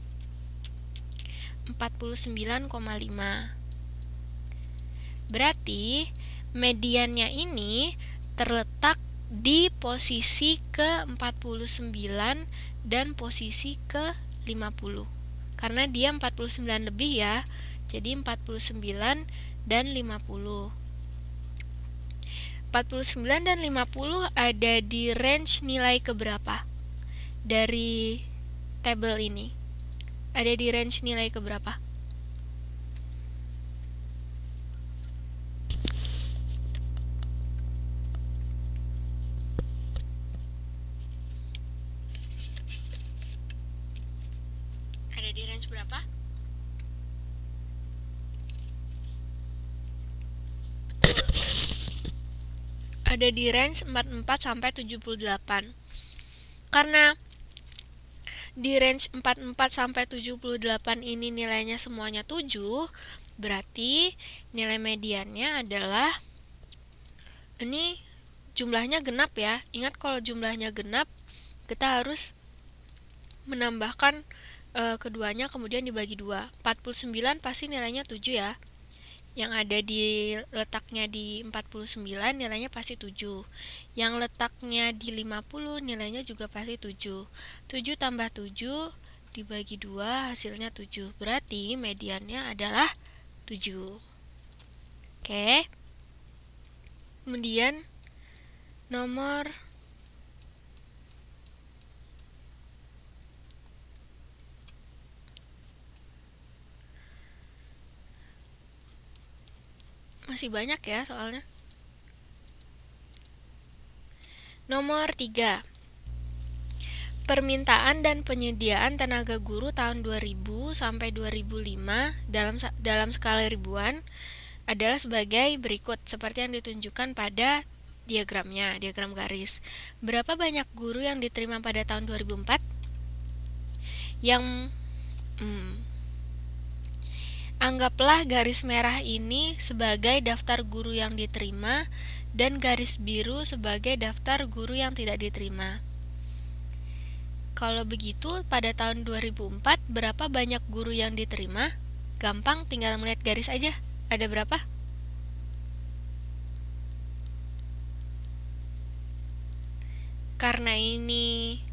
49,5. Berarti mediannya ini terletak di posisi ke-49 dan posisi ke-50. Karena dia 49 lebih ya. Jadi 49 dan 50. 49 dan 50 ada di range nilai keberapa dari tabel ini? Ada di range nilai keberapa? Ada di range berapa? Ada di range 44 sampai 78. Karena di range 44 sampai 78 ini nilainya semuanya 7, berarti nilai mediannya adalah ini jumlahnya genap ya. Ingat kalau jumlahnya genap, kita harus menambahkan keduanya kemudian dibagi 2. 49 pasti nilainya 7 ya. Yang ada di letaknya di 49 nilainya pasti 7. Yang letaknya di 50 nilainya juga pasti 7. 7 tambah 7 dibagi 2 hasilnya 7. Berarti mediannya adalah 7. Oke. Kemudian nomor masih banyak ya soalnya. Nomor 3. Permintaan dan penyediaan tenaga guru tahun 2000 sampai 2005 dalam skala ribuan adalah sebagai berikut, seperti yang ditunjukkan pada diagramnya, diagram garis. Berapa banyak guru yang diterima pada tahun 2004? Anggaplah garis merah ini sebagai daftar guru yang diterima dan garis biru sebagai daftar guru yang tidak diterima. Kalau begitu, pada tahun 2004 berapa banyak guru yang diterima? Gampang, tinggal melihat garis aja. Ada berapa? Karena ini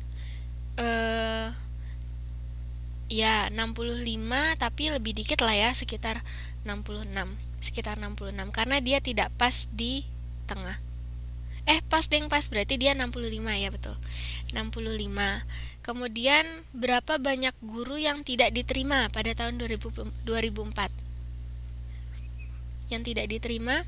ya 65, tapi lebih dikit lah ya, sekitar 66. Karena dia tidak pas di tengah. Pas deng, pas, berarti dia 65 ya, betul. 65. Kemudian berapa banyak guru yang tidak diterima pada tahun 2004? Yang tidak diterima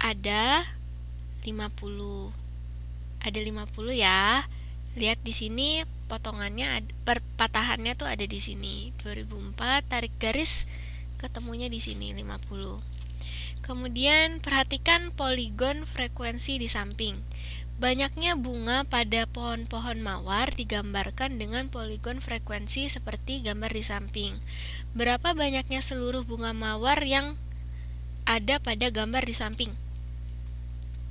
ada 50. Ada 50 ya. Lihat di sini potongannya, perpatahannya tuh ada di sini. 2004, tarik garis, ketemunya di sini 50. Kemudian perhatikan poligon frekuensi di samping. Banyaknya bunga pada pohon-pohon mawar digambarkan dengan poligon frekuensi seperti gambar di samping. Berapa banyaknya seluruh bunga mawar yang ada pada gambar di samping?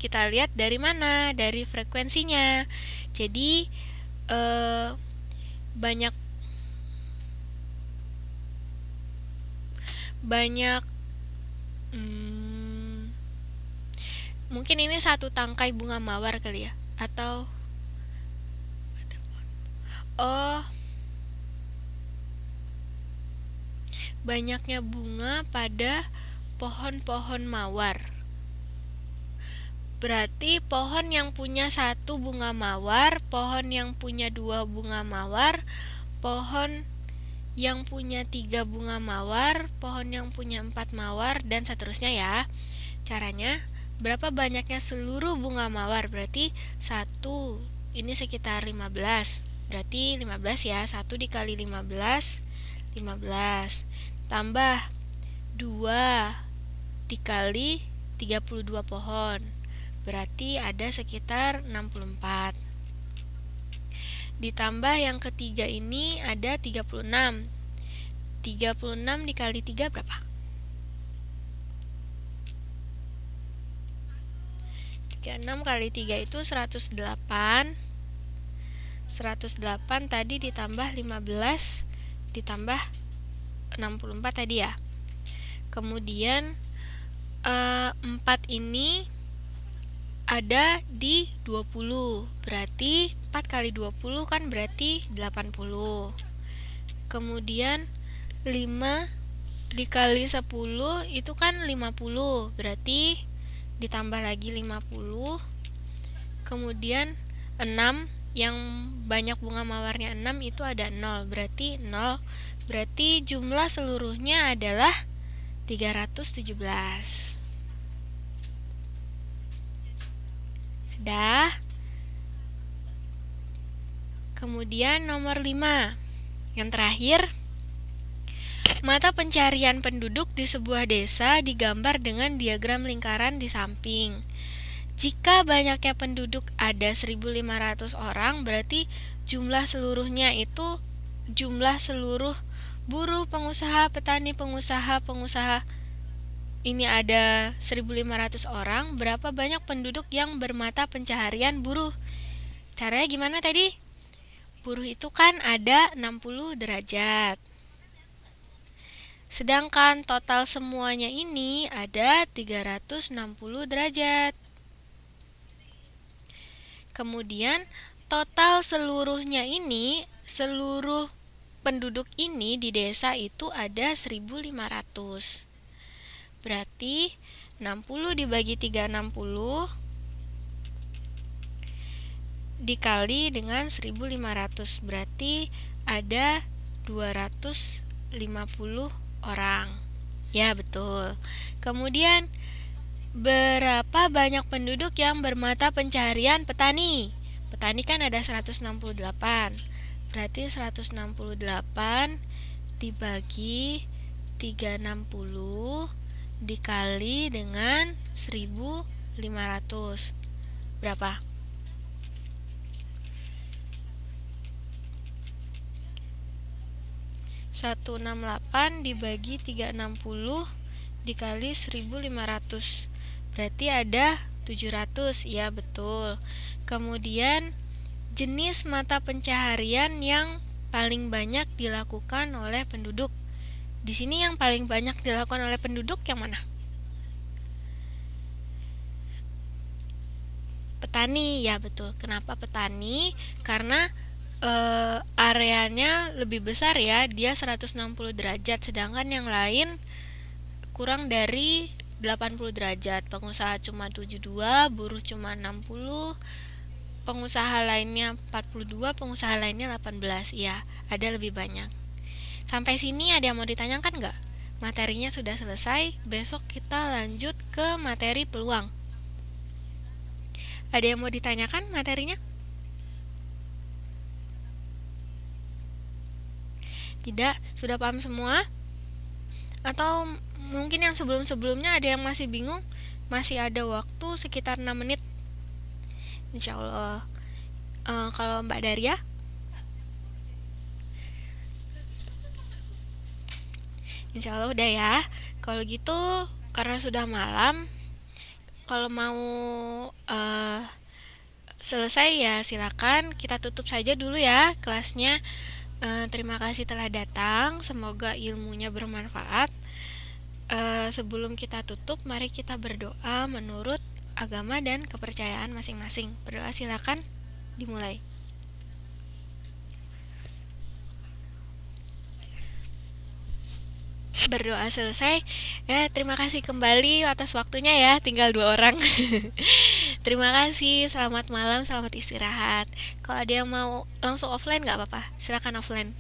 Kita lihat dari mana? Dari frekuensinya. Jadi banyak mungkin ini satu tangkai bunga mawar kali ya, atau banyaknya bunga pada pohon-pohon mawar. Berarti pohon yang punya satu bunga mawar, pohon yang punya dua bunga mawar, pohon yang punya 3 bunga mawar, pohon yang punya 4 mawar, dan seterusnya ya. Caranya, berapa banyaknya seluruh bunga mawar? Berarti 1, ini sekitar 15. Berarti 15 ya, 1 dikali 15, 15. Tambah 2 dikali 32 pohon. Berarti ada sekitar 64. Ditambah yang ketiga ini ada 36. 36 dikali 3 berapa? 36 kali 3 itu 108. 108 tadi ditambah 15 ditambah 64 tadi ya. Kemudian 4 ini ada di 20. Berarti 4 kali 20 kan berarti 80. Kemudian 5 dikali 10 itu kan 50. Berarti ditambah lagi 50. Kemudian 6, yang banyak bunga mawarnya 6 itu ada 0. Berarti 0. Berarti jumlah seluruhnya adalah 317. Sudah. Kemudian nomor 5. Yang terakhir, mata pencarian penduduk di sebuah desa digambar dengan diagram lingkaran di samping. Jika banyaknya penduduk ada 1.500 orang, berarti jumlah seluruhnya itu jumlah seluruh buruh, pengusaha, petani, pengusaha ini ada 1.500 orang. Berapa banyak penduduk yang bermata pencaharian buruh? Caranya gimana tadi? Buruh itu kan ada 60 derajat. Sedangkan total semuanya ini ada 360 derajat. Kemudian total seluruhnya ini, seluruh penduduk ini di desa itu ada 1.500. Berarti 60 dibagi 360 dikali dengan 1.500. Berarti ada 250 orang. Ya, betul. Kemudian berapa banyak penduduk yang bermata pencaharian petani? Petani kan ada 168. Berarti 168 dibagi 360 dikali dengan 1.500. Berapa? 168 dibagi 360 dikali 1.500. Berarti ada 700. Ya, betul. Kemudian jenis mata pencaharian yang paling banyak dilakukan oleh penduduk. Di sini yang paling banyak dilakukan oleh penduduk yang mana? Petani, ya betul. Kenapa petani? Karena areanya lebih besar ya, dia 160 derajat, sedangkan yang lain kurang dari 80 derajat. Pengusaha cuma 72, buruh cuma 60, pengusaha lainnya 42, pengusaha lainnya 18. Ya, ada lebih banyak. Sampai sini ada yang mau ditanyakan nggak? Materinya sudah selesai, besok kita lanjut ke materi peluang. Ada yang mau ditanyakan materinya? Tidak? Sudah paham semua? Atau mungkin yang sebelum-sebelumnya ada yang masih bingung? Masih ada waktu sekitar 6 menit. Insya Allah. Kalau Mbak Daria? Insya Allah udah ya. Kalau gitu, karena sudah malam, kalau mau eh, selesai ya silakan kita tutup saja dulu ya kelasnya. Terima kasih telah datang. Semoga ilmunya bermanfaat. Sebelum kita tutup, mari kita berdoa menurut agama dan kepercayaan masing-masing. Berdoa silakan dimulai. Berdoa selesai. Ya, terima kasih kembali atas waktunya ya. Tinggal 2 orang. Terima kasih. Selamat malam, selamat istirahat. Kalau ada yang mau langsung offline nggak apa-apa. Silakan offline.